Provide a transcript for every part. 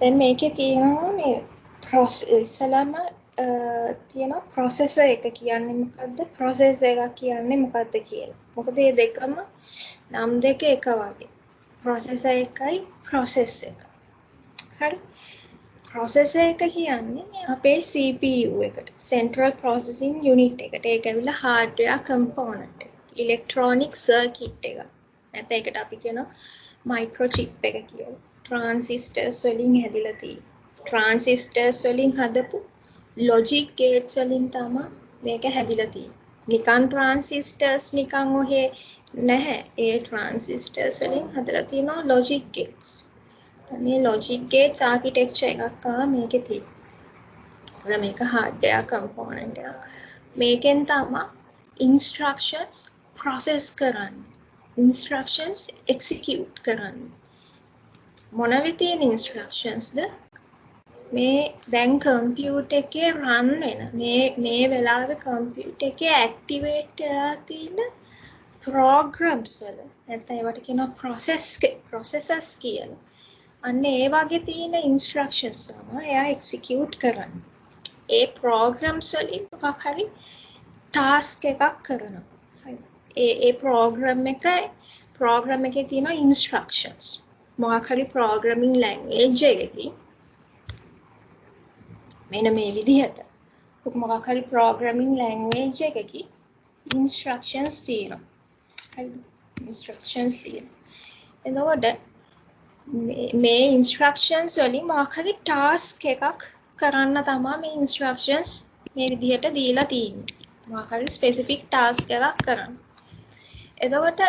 දැන් මේකේ තියෙනවා මේ ඉස්සලම තියෙනවා processor එක කියන්නේ මොකද්ද process එකක් කියන්නේ මොකද්ද කියලා. මොකද මේ දෙකම නම් දෙක එක වගේ. processor එකයි process එක. හරි. processor එක කියන්නේ අපේ CPU එකට central processing unit එකට. ඒක ඇවිල්ලා hardware component එක. electronic circuit එක. නැත්නම් ඒකට අපි කියනවා microchip එක කියලා. transistors වලින් හැදිලා තියෙන්නේ. transistors වලින් හදපු logic gates වලින් තමයි මේක හැදිලා තියෙන්නේ. නිකන් transistors නිකන් ඔහේ නැහැ. ඒ transistors වලින් හදලා තියෙනවා logic gates. මේ logic gates architecture එකක් තමයි මේකේ තියෙන්නේ. මේක hardware component එකක්. මේකෙන් තමයි instructions process කරන්නේ. instructions execute කරන්නේ. මොනවද තියෙන instructionsද මේ දැන් computer එකේ run වෙන මේ වෙලාවේ computer එකේ activate වෙලා තියෙන programs වල නැත්නම් ඒවට කියනවා processors කියලා. අන්න ඒ වගේ තියෙන instructions තමයි එයා execute කරන්නේ. ඒ programs වලින් මොකක් හරි task එකක් කරනවා. හරි. ඒ program එකේ තියෙන instructions. මොකක් හරි programming language එකකින් මෙන්න මේ විදිහට මොකක් හරි programming language එකකින් instructions තියෙනවා. හරිද? instructions තියෙනවා. එතකොට මේ instructions වලින් මොකක් හරි task එකක් කරන්න තමයි මේ instructions මේ විදිහට දීලා තියෙන්නේ. මොකක් හරි specific task එකක් කරන්න. එතකොට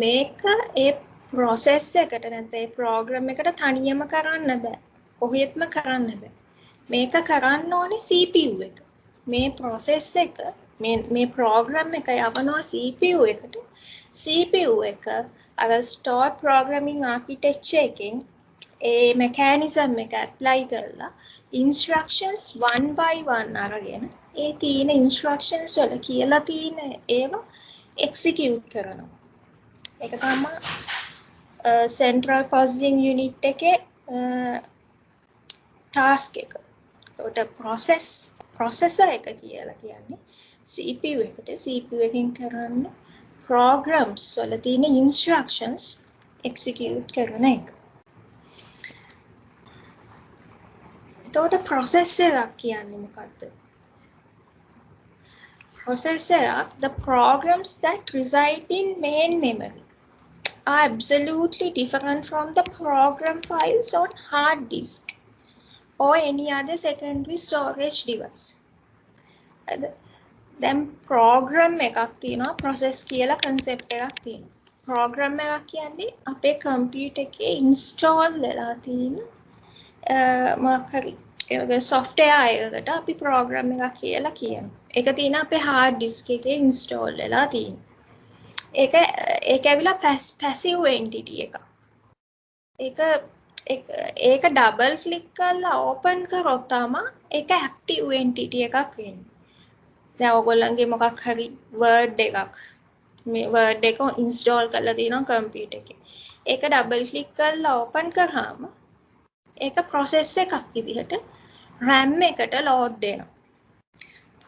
මේක ඒ process එකට නැත්නම් ඒ program එකට තනියම කරන්න බෑ. කොහෙත්ම කරන්න බෑ. මේක කරන්න ඕනේ CPU එක. මේ process එක මේ program එක යවනවා CPU එකට. CPU එක අර stored programming architecture එකෙන් ඒ mechanism එක apply කරලා instructions one by one අරගෙන ඒ තියෙන instructions වල කියලා තියෙන ඒවා execute කරනවා. ඒක තමයි central processing unit එකේ task එක. ඒකට processor එක කියලා කියන්නේ CPU එකට CPU එකෙන් කරන්නේ programs වල තියෙන instructions execute කරන එක. එතකොට processor එකක් කියන්නේ මොකක්ද? Processor, the programs that reside in main memory are absolutely different from the program files on hard disk or any other secondary storage device. දැන් program එකක් තියෙනවා process කියලා concept එකක් තියෙනවා. program එකක් කියන්නේ අපේ computer එකේ install වෙලා තියෙන මොකක් හරි software එකකට අපි program එකක් කියලා කියනවා. ඒක තියෙන අපේ hard disk එකේ install වෙලා තියෙන. ඒක ඇවිල්ලා passive entity එකක්. ඒක double click කරලා open කරොත් තමයි ඒක active entity එකක් වෙන්නේ. දැන් ඔයගොල්ලන්ගේ මොකක් හරි word එකක් මේ word එක install කරලා තියෙනවා computer එකේ. ඒක double click කරලා open කරාම ඒක process එකක් විදිහට RAM එකට load වෙනවා.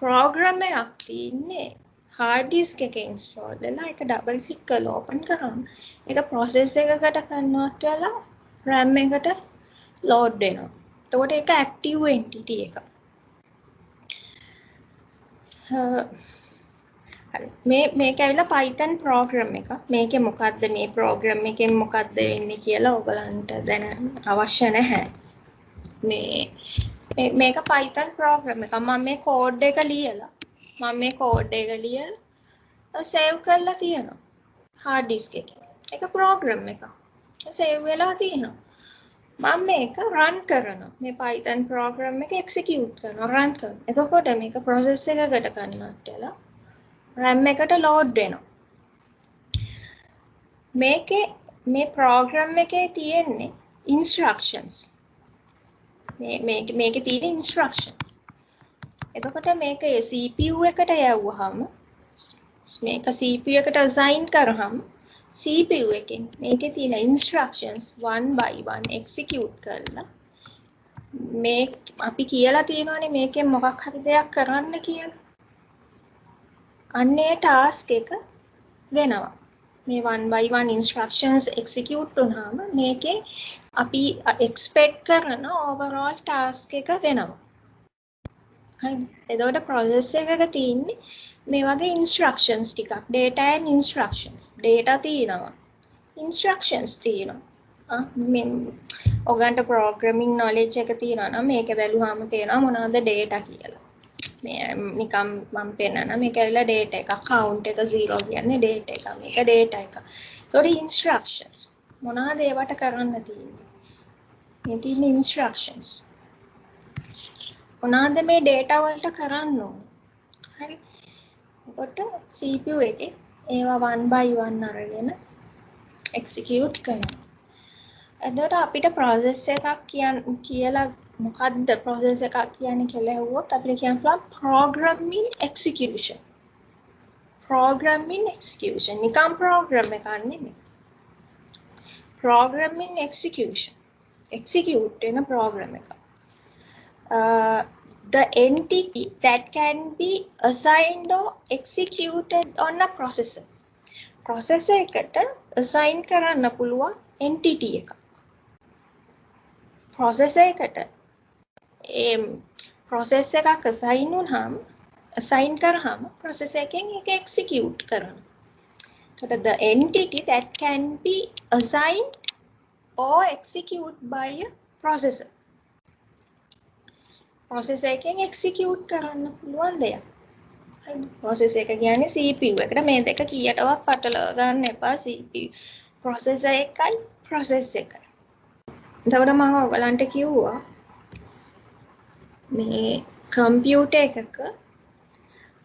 program එකක් තියෙන්නේ hard disk එකේ install වෙලා ඒක double click කරලා open කරාම ඒක process එකකට convert වෙලා RAM එකට load වෙනවා. එතකොට ඒක active entity එකක්. මේක ඇවිල්ලා Python program එක. මේකේ මොකද්ද මේ program එකෙන් මොකද්ද වෙන්නේ කියලා ඔයගලන්ට දැනගන්න අවශ්‍ය නැහැ. මේක Python program එක. මම මේ code එක ලියලා save කරලා තියෙනවා hard disk එකේ. ඒක program එක. save වෙලා තියෙනවා. මම මේක run කරනවා. මේ Python program එක execute කරනවා run කරනවා. එතකොට මේක process එකකට convert වෙලා RAM එකට load වෙනවා. මේ program එකේ තියෙන්නේ instructions. මේකේ තියෙන instructions. එතකොට මේක CPU එකට යවුවාම මේක CPU එකට assign කරාම CPU එකෙන් මේකේ තියෙන instructions one by one execute කරලා මේ අපි කියලා තියෙනවානේ මේකෙන් මොකක් හරි දෙයක් කරන්න කියලා. අන්නේ task එක වෙනවා. මේ one by one instructions execute වුණාම මේකේ අපි expect කරන overall task එක වෙනවා. හරි. එතකොට process එකක තියෙන්නේ මේ වගේ instructions ටිකක් data and instructions. data තියෙනවා. instructions තියෙනවා. ඔයගන්ට programming knowledge එක තියෙනවා නම් මේක බැලුවාම පේනවා මොනවද data කියලා. මේ නිකම් මම පෙන්නන මේක ඇවිල්ලා data එක count එක 0 කියන්නේ data එක. මේක data එක. ඒතකොට instructions මොනවද ඒවට කරන්න තියෙන්නේ? මේ තියෙන instructions. මොනවද මේ data වලට කරන්න ඕනේ? හරි. එතකොට CPU එකේ ඒවා one by one අරගෙන execute කරනවා. එතකොට අපිට process එකක් කියලා මොකද්ද process එකක් කියන්නේ කියලා ඇහුවොත් අපිට කියන්න පුළුවන් programming execution. programming execution නිකම් program එකක් නෙමෙයි. programming execution. execute වෙන program එකක්. The entity that can be assigned or executed on a processor. processor එකට assign කරන්න පුළුවන් entity එකක්. processor එකට process එකක් assign කරාම processor එකෙන් ඒක execute කරනවා. එතකොට the entity that can be assigned or executed by a processor. processor එකෙන් execute කරන්න පුළුවන් දෙයක්. හරිද? processor එක කියන්නේ CPU එකට මේ දෙක කීයටවත් පටලවා ගන්න එපා. CPU processor එකයි process එකයි. එතකොට මම ඔයගලන්ට කිව්වා මේ කම්පියුටර් එකක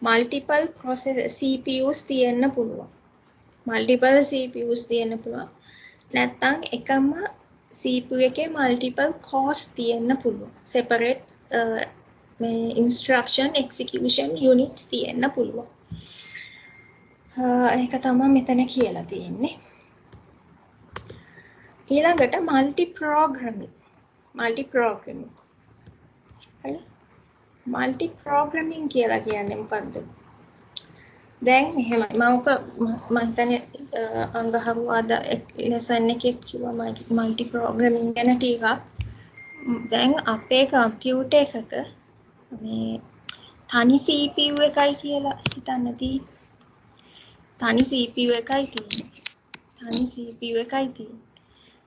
multiple CPUs තියෙන්න පුළුවන්. multiple CPUs තියෙන්න පුළුවන්. නැත්නම් එකම CPU එකේ multiple cores තියෙන්න පුළුවන්. separate මේ instruction execution units තියෙන්න පුළුවන්. ඒක තමයි මෙතන කියලා තියෙන්නේ. ඊළඟට multi programming. හරි. multi programming කියලා කියන්නේ මොකද්ද? දැන් එහෙමයි මම හිතන්නේ අංගහරුවාද lesson එකේ කිව්වා multi programming ගැන ටිකක්. දැන් අපේ කම්පියුටර් එකක මේ තනි CPU එකයි කියලා හිතන්න තියෙන්නේ. තනි CPU එකයි තියෙන්නේ.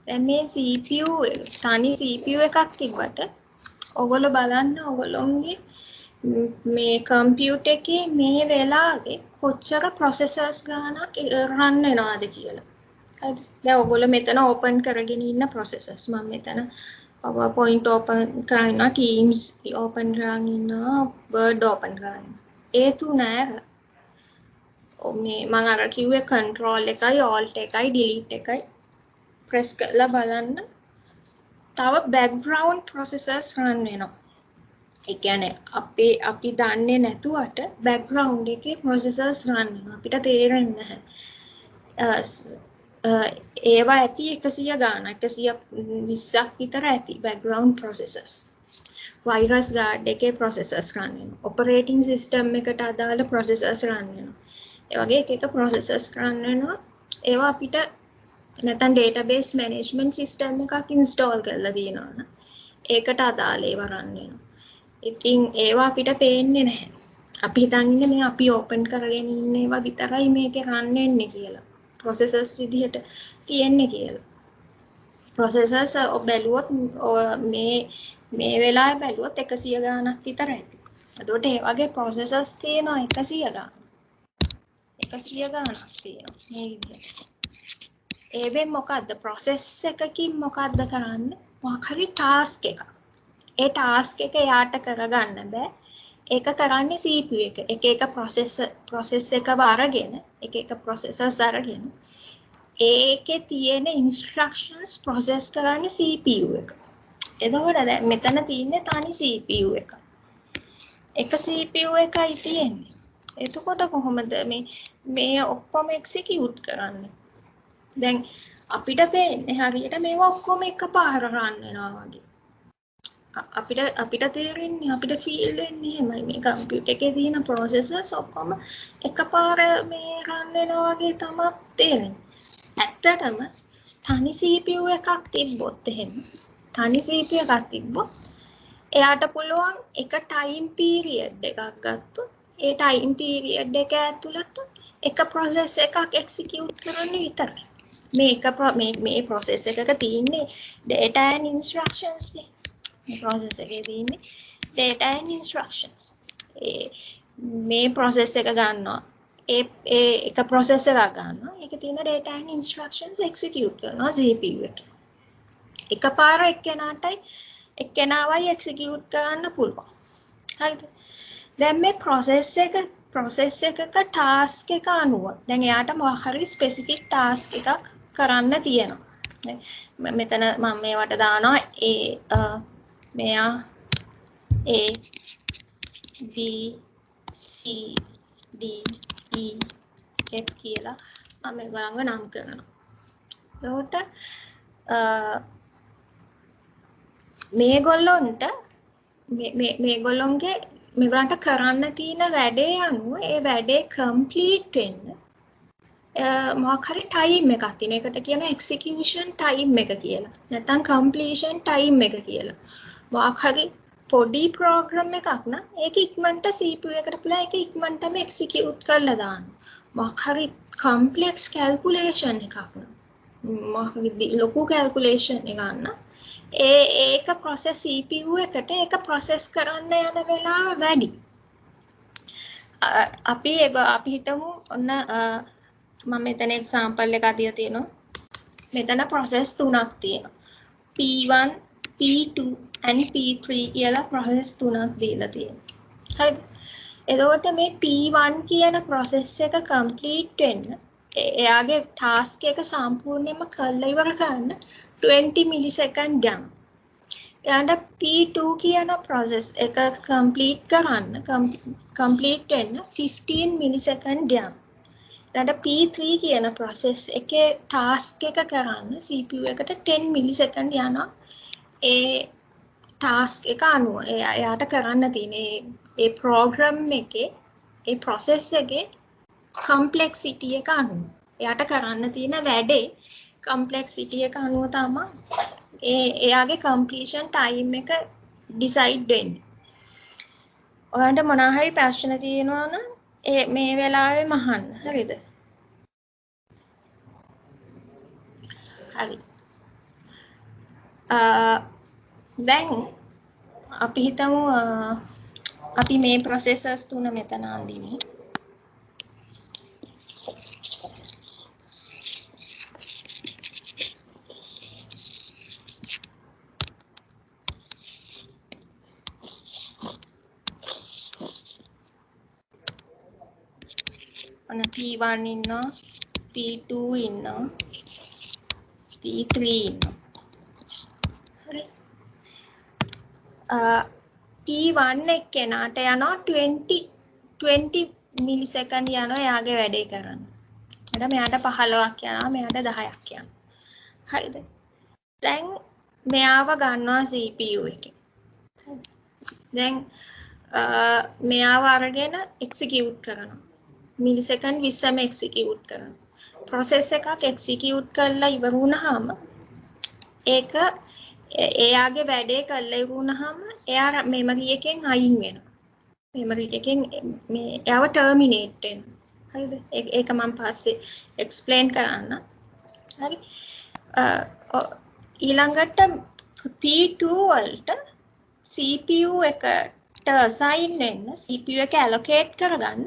දැන් මේ CPU තනි CPU එකක් තිබ්බට ඔයගොල්ලෝ බලන්න ඔයගොල්ලෝගේ මේ කම්පියුටර් එකේ මේ වෙලාවේ කොච්චර processors ගානක් run වෙනවද කියලා. හරිද? දැන් ඔයගොල්ලෝ මෙතන open කරගෙන ඉන්න processors මම මෙතන PowerPoint open කරනවා, Teams open කරගෙන ඉන්නවා, Word open කරගෙන. ඒ තුන ඇර මේ මම අර කිව්වේ control එකයි alt එකයි delete එකයි press කරලා බලන්න තව background processors run වෙනවා. ඒ කියන්නේ අපි දන්නේ නැතුවට background එකේ processors run වෙනවා. අපිට තේරෙන්නේ නැහැ. ඒවා ඇති 100 ගාණක් 120ක් විතර ඇති background processors. virus guard එකේ processors run වෙනවා. operating system එකට අදාළ processors run වෙනවා. ඒ වගේ එක processors run වෙනවා. ඒවා අපිට නැත්නම් database management system එකක් install කරලා තියෙනවා නම් ඒකට අදාළ ඒවා run වෙනවා. ඉතින් ඒවා අපිට පේන්නේ නැහැ. අපි හිතන්නේ මේ අපි open කරගෙන ඉන්න ඒවා විතරයි මේකේ run වෙන්නේ කියලා. processors විදිහට තියෙන්නේ කියලා. processors බැලුවොත් මේ වෙලාවේ බැලුවොත් 100 ගාණක් විතර ඇති. එතකොට ඒ වගේ processors තියෙනවා 100 ගාණක්. 100 ගාණක් තියෙනවා මේ විදිහට. ඒවෙන් මොකද්ද process එකකින් මොකද්ද කරන්නේ? මොකක් හරි task එකක්. ඒ task එක යාට කරගන්න බෑ. ඒක කරන්නේ CPU එක. එක process එකව අරගෙන එක processors අරගෙන ඒකේ තියෙන instructions process කරන්නේ CPU එක. එතකොට දැන් මෙතන තියෙන්නේ තනි CPU එක. එක CPU එකයි තියෙන්නේ. එතකොට කොහොමද මේ ඔක්කොම execute කරන්නේ? දැන් අපිට පේන්නේ හරියට මේවා ඔක්කොම එකපාර රන් වෙනවා වගේ. අපිට තේරෙන්නේ අපිට ෆීල් වෙන්නේ එහෙමයි මේ කම්පියුටර් එකේ තියෙන ප්‍රොසෙසර්ස් ඔක්කොම එකපාර මේ රන් වෙනවා වගේ තමයි තේරෙන්නේ. ඇත්තටම තනි CPU එකක් තිබ්බොත් එහෙම තනි CPU එකක් තිබ්බොත් එයාට පුළුවන් එක ටයිම් පීරියඩ් එකක් ගත්තොත් ඒ ටයිම් පීරියඩ් එක ඇතුළත එක ප්‍රොසෙස් එකක් එක්සිකියුට් කරන්න විතරයි. මේ ප්‍රොසෙස් එකක තියෙන්නේ data and instructions නේ. මේ ප්‍රොසෙස් එකේ තියෙන්නේ data and instructions. මේ ප්‍රොසෙස් එක ගන්නවා. ඒ එක ප්‍රොසෙස් එකක් ගන්නවා. ඒකේ තියෙන data and instructions execute කරනවා CPU එකේ. එකපාර එක්කෙනාවයි execute කරන්න පුළුවන්. හරිද? දැන් මේ process එකක task එක අනුව දැන් එයාට මොකක් හරි specific task එකක් කරන්න තියෙනවා. මෙතන මම මේවට දානවා මෙයා A B C D E F කියලා මම ඒගොල්ලන්ව නම් කරනවා. එතකොට මේගොල්ලන්ට කරන්න තියෙන වැඩේ අනුව ඒ වැඩේ complete වෙන්න මොකක් හරි time එකක් තියෙනවා. ඒකට කියනවා execution time එක කියලා. නැත්නම් completion time එක කියලා. මොකක් හරි පොඩි program එකක් නම් ඒක ඉක්මනට CPU එකට පුළුවන් ඒක ඉක්මනටම execute කරලා දාන්න. මොකක් හරි complex calculation එකක් නම් මොකක් හරි ලොකු calculation එකක් නම් ඒක process CPU එකට ඒක process කරන්න යන වෙලාව වැඩි. අපි හිතමු ඔන්න මම මෙතන example එකක් දීලා තියෙනවා. මෙතන process තුනක් තියෙනවා. P1, P2 and P3 කියලා process තුනක් දීලා තියෙනවා. හරිද? එතකොට මේ P1 කියන process එක complete වෙන්න එයාගේ task එක සම්පූර්ණයෙන්ම කරලා ඉවර කරන්න 20 millisecond යනවා. ඊළඟ P2 කියන process එක complete වෙන්න 15 millisecond යනවා. ඊළඟ P3 කියන process එකේ task එක කරන්න CPU එකට 10 millisecond යනවා. ඒ task එක අනුව එයාට කරන්න තියෙන ඒ program එකේ ඒ process එකේ complexity එක අනුව එයාට කරන්න තියෙන වැඩේ complexity එක අනුව තමයි එයාගේ completion time එක decide වෙන්නේ. ඔයාලට මොනවා හරි ප්‍රශ්න තියෙනවා නම් මේ වෙලාවේ මහන්න. හරිද? හරි. දැන් අපි හිතමු අපි මේ processors තුන මෙතන අඳිමු. P1 ඉන්නවා, P2 ඉන්නවා, P3 ඉන්නවා. හරි. P1 එක්කෙනාට යනවා 20 මිලිසෙකන්ඩ් යනවා එයාගේ වැඩේ කරන්න. එතකොට මෙයාට 15ක් යනවා, මෙයාට 10ක් යනවා. හරිද? දැන් මෙයාව ගන්නවා CPU එකේ. දැන් මෙයාව අරගෙන execute කරනවා. මිලිසෙකන්ඩ් 20ම execute කරනවා. process එකක් execute කරලා ඉවර වුණාම ඒක එයාගේ වැඩේ කරලා ඉවර වුණාම එයා memory එකෙන් අයින් වෙනවා. memory එකෙන් මේ එයාව terminate වෙනවා. හරිද? ඒක මම පස්සේ explain කරන්න. හරි. ඊළඟට P2 වලට CPU එකට assign වෙන්න CPU එක allocate කරගන්න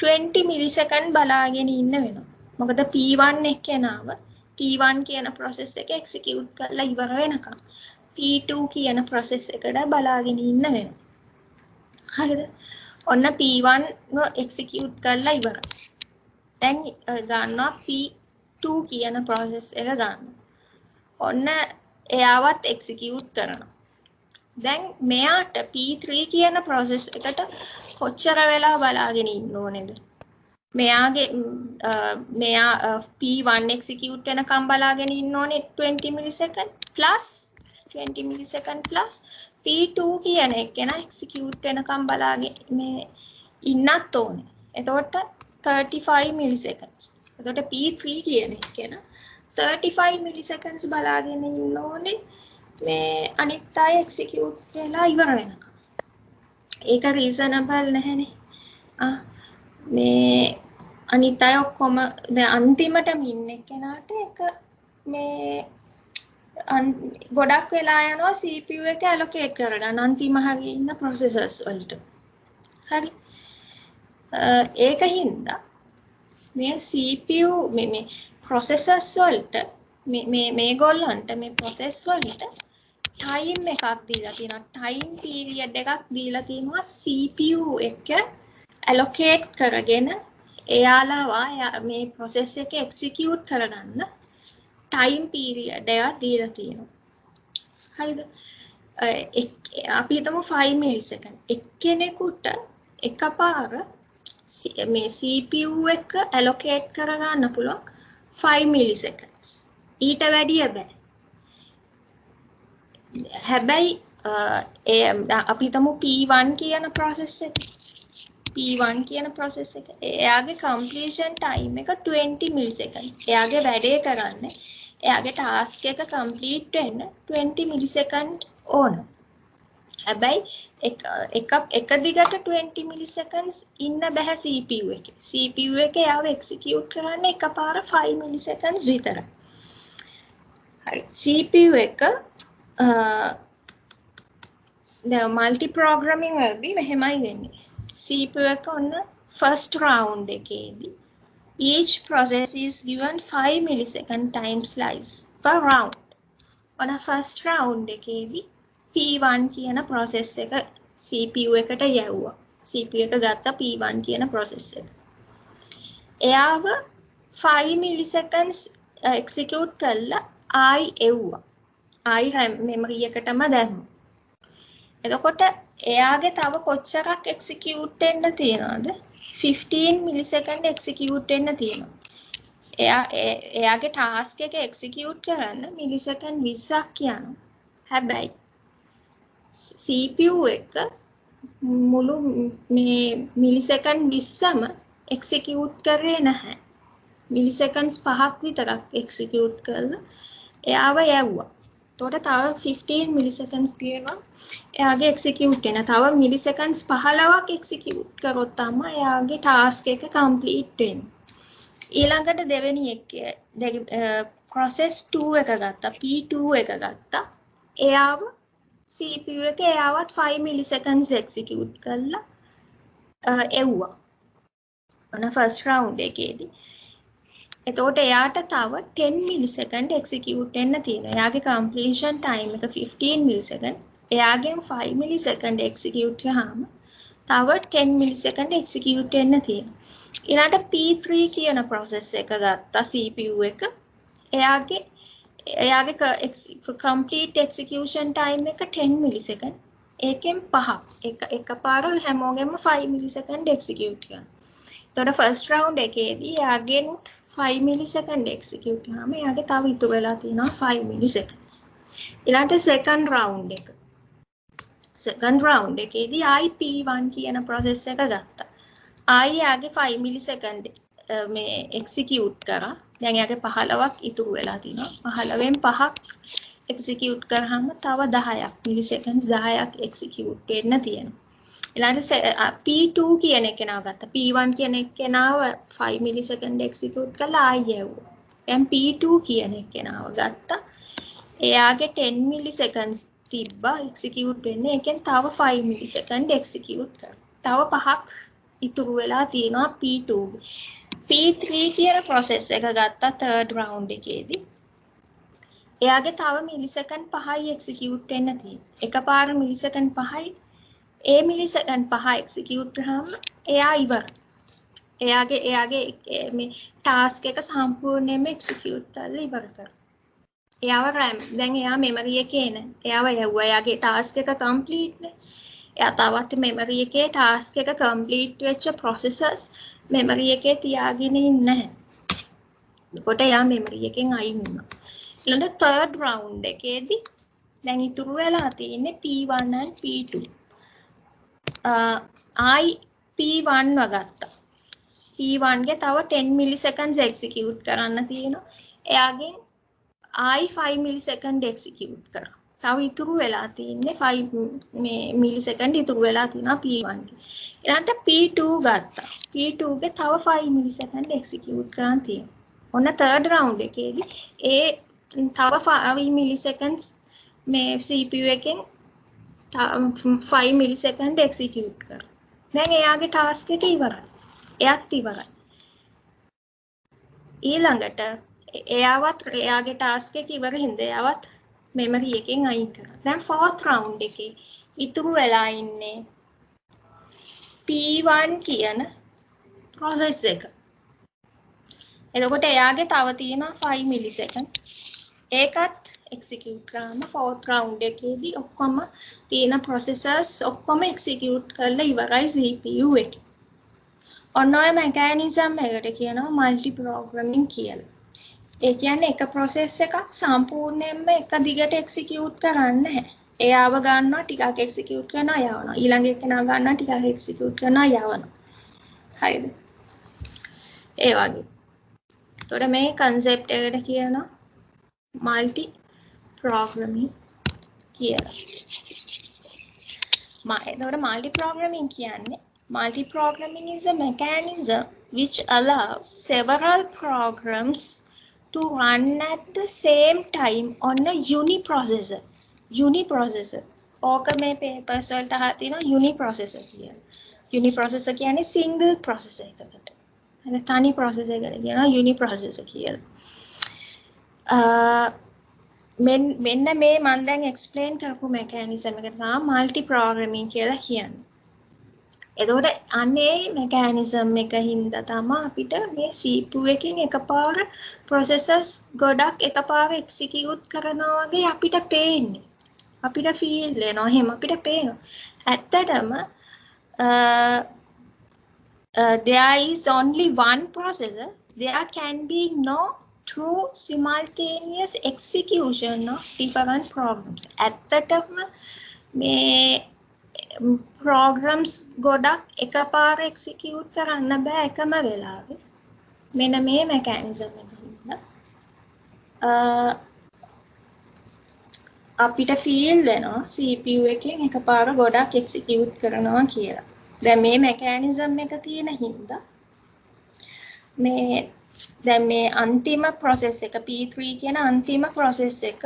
20 millisecond බලාගෙන ඉන්න වෙනවා. මොකද P1 එක්කෙනාව P1 කියන process එක execute කරලා ඉවර වෙනකම් P2 කියන process එකට බලාගෙන ඉන්න වෙනවා. හරිද? ඔන්න P1 execute කරලා ඉවරයි. දැන් ගන්නවා P2 කියන process එක ගන්න. ඔන්න එයාවත් execute කරනවා. දැන් මෙයාට P3 කියන process එකට කොච්චර වෙලා බලාගෙන ඉන්න ඕනේද? මෙයාගේ මෙයා P1 execute වෙනකම් බලාගෙන ඉන්න ඕනේ 20 millisecond plus 20 millisecond plus P2 කියන එක න execute වෙනකම් බලාගෙන මේ ඉන්නත් ඕනේ. එතකොට 35 milliseconds. එතකොට P3 කියන එක න 35 milliseconds බලාගෙන ඉන්න ඕනේ මේ අනිත් අය execute වෙලා ඉවර වෙනකම්. ඒක reasonable නැහැනේ. මේ අනිත් අය ඔක්කොම දැන් අන්තිමටම ඉන්න කෙනාට එක මේ ගොඩක් වෙලා යනවා CPU එක allocate කරගන්න අන්තිම හරිය ඉන්න processors වලට. හරි. ඒකින්ද මේ CPU මේ processors වලට මේගොල්ලන්ට මේ process වලට time එකක් දීලා තියෙනවා. time period එකක් දීලා තියෙනවා CPU එක allocate කරගෙන එයාලා මේ process එක execute කරගන්න time period එකක් දීලා තියෙනවා. හරිද? අපි හිතමු 5 millisecond. එක්කෙනෙකුට එකපාර මේ CPU එක allocate කරගන්න පුළුවන් 5 milliseconds. ඊට වැඩිය බෑ. හැබැයි අපි හිතමු P1 කියන process එක P1 කියන process එක එයාගේ completion time එක 20 millisecond. එයාගේ වැඩේ කරන්නේ එයාගේ task එක complete වෙන්න 20 millisecond ඕන. හැබැයි එක දිගට 20 milliseconds ඉන්න බෑ CPU එකේ. CPU එක එයාව execute කරන්න එකපාර 5 milliseconds විතරයි. හරි. CPU එක දැන් multi programming වලදී මෙහෙමයි වෙන්නේ. CPU එක ඔන්න first round එකේදී each process is given 5 millisecond time slice per round. ඔන්න first round එකේදී P1 කියන process එක CPU එකට යවුවා. CPU එක ගත්ත P1 කියන process එක. එයාව 5 milliseconds execute කළා I එව්වා. I memory එකටම දැම්මා. එතකොට එයාගේ තව කොච්චරක් execute වෙන්න තියනවද? 15 millisecond execute වෙන්න තියෙනවා. එයාගේ task එක execute කරන්න millisecond 20ක් යනවා. හැබැයි CPU එක මුළු මේ millisecond 20ම execute කරේ නැහැ. milliseconds 5ක් විතරක් execute කරලා එයාව යවුවා. එතකොට තව 15 milliseconds තියෙනවා එයාගේ execute වෙන. තව milliseconds 15ක් execute කරොත් තමයි එයාගේ task එක complete වෙන්නේ. ඊළඟට දෙවෙනි එකේ process 2 එක ගත්තා. P2 එක ගත්තා. එයාව CPU එක එයාවත් 5 milliseconds execute කරලා එව්වා. ඔන්න first round එකේදී. එතකොට එයාට තව 10 millisecond execute වෙන්න තියෙනවා. එයාගේ completion time එක 15 millisecond. එයාගෙන් 5 millisecond execute කරාම තව 10 millisecond execute වෙන්න තියෙනවා. ඊළඟට P3 කියන process එක ගත්තා CPU එක. එයාගේ complete execution time එක 10 millisecond. ඒකෙන් 5ක් එකපාර හැමෝගෙම 5 millisecond execute කරනවා. එතකොට first round එකේදී එයාගෙන් 5 millisecond execute කරාම එයාගේ තව ඉතුරු වෙලා තියෙනවා 5 milliseconds. ඊළඟට second round එක. second round එකේදී P1 කියන process එක ගත්තා. එයාගේ 5 millisecond මේ execute කරා. දැන් එයාගේ 15ක් ඉතුරු වෙලා තිනවා. 15න් 5ක් execute කරාම තව 10ක් milliseconds 10ක් execute වෙන්න තියෙනවා. ඊළඟට P2 කියන එකේනාව ගත්තා. P1 කියන එකේනාව 5 millisecond execute කළා ආයෙව්වා. දැන් P2 කියන එකේනාව ගත්තා. එයාගේ 10 milliseconds තිබ්බා execute වෙන්නේ. ඒකෙන් තව 5 millisecond execute කරා. තව 5ක් ඉතුරු වෙලා තියෙනවා P2. P3 කියන process එක ගත්තා third round එකේදී. එයාගේ තව millisecond 5යි execute වෙන්න තියෙනවා. එකපාර millisecond 5යි millisecond 5 execute කරාම එයා ඉවරයි. එයාගේ මේ task එක සම්පූර්ණයෙන්ම execute කරලා ඉවර කරා. එයාව දැන් එයා memory එකේ නේ. එයාව යවුවා. එයාගේ task එක complete නේ. එයා තවත් memory එකේ task එක complete වෙච්ච processors මෙමරි එකේ තියාගෙන ඉන්නේ නැහැ. එතකොට එයා මෙමරි එකෙන් අයින් වුණා. ඊළඟ third round එකේදී දැන් ඉතුරු වෙලා තියෙන්නේ P1 and P2. I P1 වගත්තා. P1 ගේ තව 10 milliseconds execute කරන්න තියෙනවා. එයාගෙන් I 5 millisecond execute කරා. තව ඉතුරු වෙලා තියෙන්නේ 5 මේ millisecond ඉතුරු වෙලා තියෙනවා P1 ගේ. ඊළඟට P2 ගත්තා. P2 ගේ තව 5 millisecond execute කරන්න තියෙනවා. ඔන්න third round එකේදී ඒ තව 5 milliseconds මේ CPU එකෙන් 5 millisecond execute කරා. දැන් එයාගේ task එක ඉවරයි. එයාත් ඉවරයි. ඊළඟට එයාගේ task එක ඉවර හින්දා එයාවත් memory එකෙන් අයින් කරා. දැන් fourth round එකේ ඉතුරු වෙලා ඉන්නේ P1 කියන process එක. එතකොට එයාගේ තව තියෙනවා 5 milliseconds. ඒකත් execute කරාම fourth round එකේදී ඔක්කොම තියෙන processors ඔක්කොම execute කරලා ඉවරයි CPU එකේ. ඔන්න ඔය mechanism එකට කියනවා multi programming කියලා. ඒ කියන්නේ එක process එකක් සම්පූර්ණයෙන්ම එක දිගට execute කරන්නේ නැහැ. එයාව ගන්නවා ටිකක් execute කරනවා යවනවා. ඊළඟ එකනා ගන්නවා ටිකක් execute කරනවා යවනවා. හරිද? ඒ වගේ. එතකොට මේ concept එකට කියනවා multi programming කියලා. එතකොට multi programming කියන්නේ multi-programming is a mechanism which allows several programs to run at the same time on a uniprocessor. Uniprocessor. ඕක මේ papers වලට අහලා තියෙනවා uniprocessor කියලා. Uniprocessor කියන්නේ single processor එකකට. අර තනි processor එකට කියනවා uniprocessor කියලා. මෙන්න මේ මම දැන් explain කරපු mechanism එක තමයි multi-programming කියලා කියන්නේ. එතකොට අනේ mechanism එක හින්දා තමයි අපිට මේ CPU එකෙන් එකපාර processors ගොඩක් එකපාර execute කරනවා වගේ අපිට පේන්නේ. අපිට feel වෙනවා. එහෙම අපිට පේනවා. ඇත්තටම there is only one processor. There can be no true simultaneous execution of different programs. ඇත්තටම මේ programs ගොඩක් එකපාර execute කරන්න බෑ එකම වෙලාවෙ. මෙන්න මේ mechanism එක හින්දා අපිට feel වෙනවා CPU එකෙන් එකපාර ගොඩක් execute කරනවා කියලා. දැන් මේ mechanism එක තියෙන හින්දා මේ දැන් මේ අන්තිම process එක P3 කියන අන්තිම process එක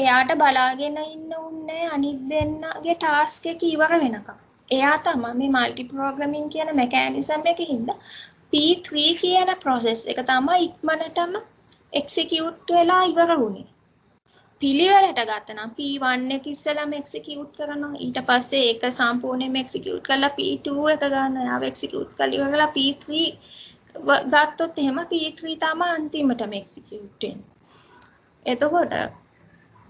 එයාට බලාගෙන ඉන්න උන්නේ අනිත් දෙන්නගේ task එක ඉවර වෙනකම්. එයා තමයි මේ multi programming කියන mechanism එකකින් හින්දා P3 කියන process එක තමයි ඉක්මනටම execute වෙලා ඉවර වුනේ. පිළිවෙලට ගත්තනම් P1 එක ඉස්සෙල්ලාම execute කරනවා. ඊට පස්සේ ඒක සම්පූර්ණයෙන්ම execute කරලා P2 එක ගන්නවා. යාව execute කරලා ඉවරලා P3 ගත්තොත් එහෙම P3 තමයි අන්තිමටම execute වෙන්නේ. එතකොට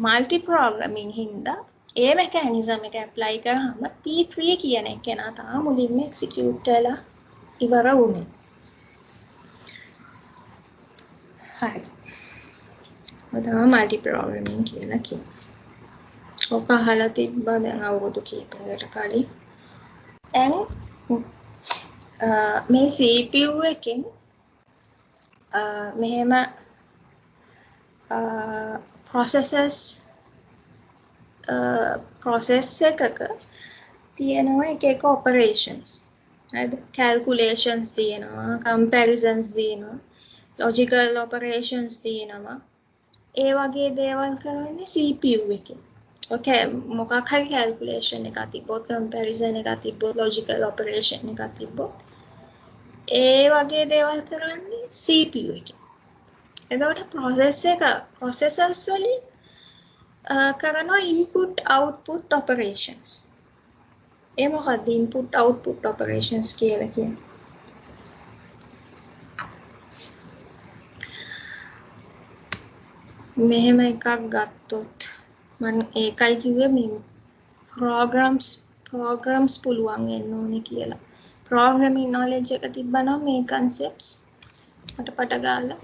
multi programming හින්දා ඒ mechanism එක apply කරාම P3 කියන එක නා තමයි මුලින්ම execute වෙලා ඉවර වුනේ. හරි. ඔතන multi programming කියලා කියනවා. ඔක අහලා තිබ්බා දැන් අවුරුදු කිහිපයකට කලින්. දැන් මේ CPU එකෙන් මෙහෙම process එකක තියෙනවා එක operations. හරිද? calculations තියෙනවා, comparisons තියෙනවා, logical operations තියෙනවා. ඒ වගේ දේවල් කරන්නේ CPU එකෙන්. Okay, මොකක් හරි calculation එකක් තිබ්බොත්, comparison එකක් තිබ්බොත්, logical operation එකක් තිබ්බොත් ඒ වගේ දේවල් කරන්නේ CPU එකෙන්. එතකොට processors වලින් කරනවා input output operations. ඒ මොකක්ද input output operations කියලා කියන්නේ? මෙහෙම එකක් ගත්තොත් මම ඒකයි කිව්වේ මේ programs පුළුවන් වෙන්න ඕනේ කියලා. programming knowledge එක තිබ්බනම් මේ concepts මට පට ගාලා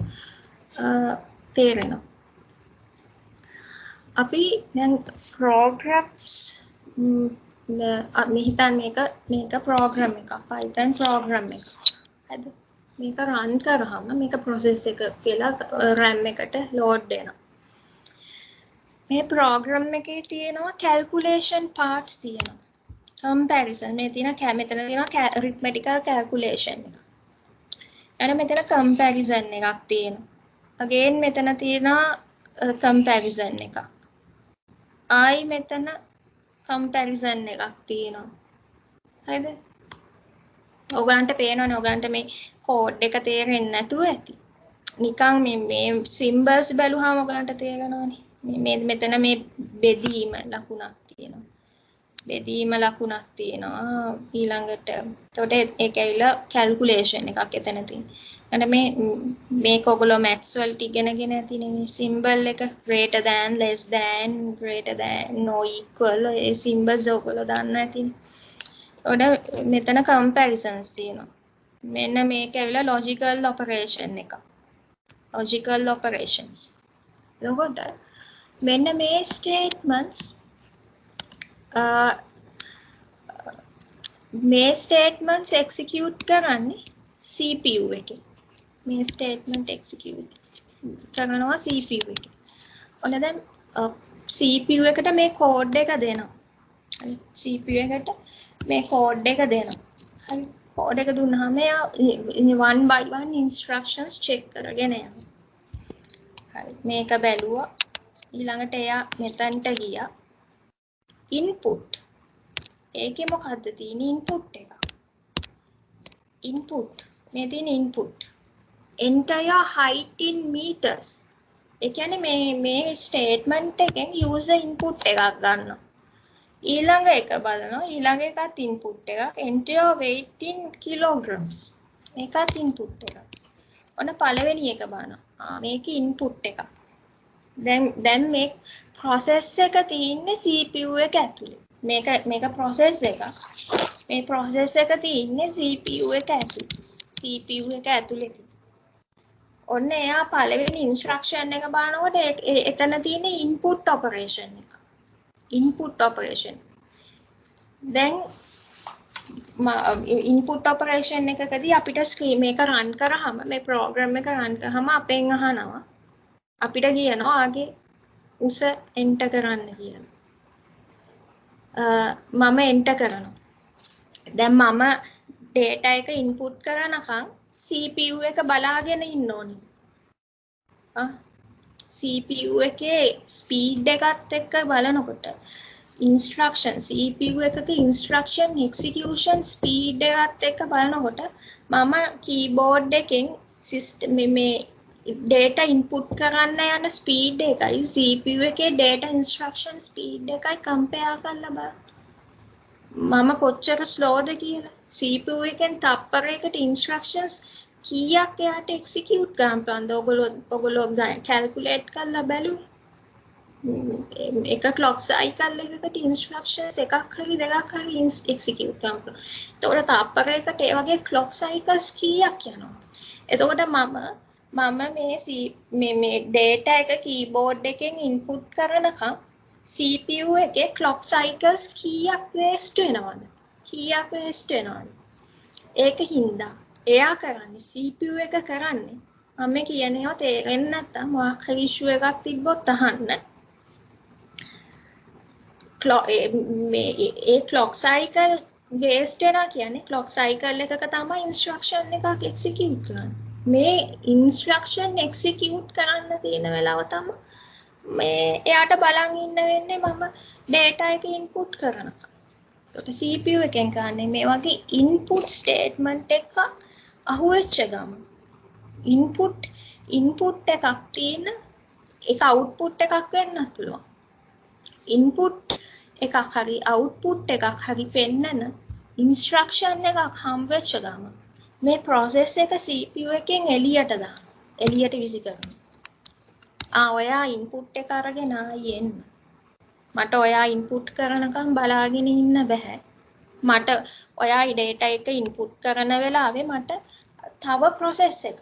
තේරෙනවා. අපි දැන් programs මේ හිතන්න මේක program එකක් Python program එකක්. හරිද? මේක run කරාම මේක process එක කියලා RAM එකට load වෙනවා. මේ program එකේ තියෙනවා calculation parts තියෙනවා. comparison මේ තියෙන මෙතන තියෙනවා arithmetical calculation එක. ඊට මෙතන comparison එකක් තියෙනවා. again මෙතන තියෙනවා comparison එකක්. ආයි මෙතන comparison එකක් තියෙනවා. හරිද? ඔයගලන්ට පේනවනේ ඔයගලන්ට මේ code එක තේරෙන්නේ නැතුව ඇති. නිකන් මේ symbols බැලුවාම ඔයගලන්ට තේරෙනවනේ. මේ මෙතන මේ බෙදීම ලකුණක් තියෙනවා. බෙදීම ලකුණක් තියෙනවා. ඊළඟට එතකොට ඒක ඇවිල්ලා calculation එකක් එතන තියෙනවා. ඊට මේක ඔයගොල්ලෝ maths වලට ඉගෙනගෙන ඇතිනේ මේ symbol එක greater than less than greater than no equal ඒ symbols ඔයගොල්ලෝ දන්නවා ඇතිනේ. ඔඩ මෙතන comparisons තියෙනවා. මෙන්න මේක ඇවිල්ලා logical operation එක. logical operations. එතකොට මෙන්න මේ statements මේ statements execute කරන්නේ CPU එකේ. මේ statement execute කරනවා CPU එකේ. ඔන්න දැන් CPU එකට මේ code එක දෙනවා. හරි CPU එකට මේ code එක දෙනවා. හරි code එක දුන්නාම එයා one by one instructions check කරගෙන යනවා. හරි මේක බැලුවා. ඊළඟට එයා මෙතනට ගියා. input ඒකේ මොකද්ද තියෙන්නේ input එක. input මේ තියෙන input entire height in meters. ඒ කියන්නේ මේ statement එකෙන් user input එකක් ගන්නවා. ඊළඟ එක බලනවා ඊළඟ එකත් input එකක් entire weight in kilograms. මේකත් input එකක්. ඔන්න පළවෙනි එක බලනවා. මේකේ input එකක්. දැන් මේ process එක තියෙන්නේ CPU එක ඇතුලේ. මේක process එකක්. මේ process එක තියෙන්නේ CPU එක ඇතුලේ. CPU එක ඇතුලේ. ඔන්න එයා පළවෙනි instruction එක බලනකොට එතන තියෙන input operation එක. input operation. දැන් input operation එකකදී අපිට screen මේක run කරාම මේ program එක run කරාම අපෙන් අහනවා අපිට කියනවා ආගේ උස enter කරන්න කියලා. මම enter කරනවා. දැන් මම data එක input කරනකම් CPU එක බලාගෙන ඉන්න ඕනේ. CPU එකේ speed එකත් එක්ක බලනකොට instruction CPU එකක instruction execution speed එකත් එක්ක බලනකොට මම keyboard එකෙන් system මේ data input කරන්න යන speed එකයි CPU එකේ data instruction speed එකයි compare කරලා බලන්න. මම කොච්චර slowද කියලා. CPU එකෙන් තප්පරයකට instructions කීයක් එයාට execute කරන්න පුළුවන්ද? ඔයගොල්ලෝ calculate කරලා බලුවේ. එක clock cycle එකකට instructions එකක් හරි දෙකක් හරි execute කරන්න පුළුවන්. එතකොට තප්පරයකට ඒ වගේ clock cycles කීයක් යනවා? එතකොට මම මේ data එක keyboard එකෙන් input කරනකම් CPU එකේ clock cycles කීයක් waste වෙනවද? ඒක හින්දා එයා කරන්නේ CPU එක කරන්නේ මම කියනවා තේරෙන්නේ නැත්තම් මොකක් හරි issue එකක් තිබ්බොත් අහන්න. ඒ clock cycle waste වෙනවා කියන්නේ clock cycle එකක තමයි instruction එකක් execute කරන්නේ. මේ instruction execute කරන්න තියෙන වෙලාව තමයි මේ එයාට බලන් ඉන්න වෙන්නේ මම data එක input කරනකම්. ඒකට CPU එකෙන් කරන්නේ මේ වගේ input statement එක අහුවෙච්ච ගමන් input එකක් තියෙන ඒක output එකක් වෙන්නත් පුළුවන්. input එකක් හරි output එකක් හරි පෙන්නන instruction එකක් හම් වෙච්ච ගමන් මේ process එක CPU එකෙන් එළියට විසි කරනවා. ඔයා input එක අරගෙන ආයෙ එන්න. මට ඔයා input කරනකම් බලාගෙන ඉන්න බෑ. මට ඔයා data එක input කරන වෙලාවේ මට තව process එකක්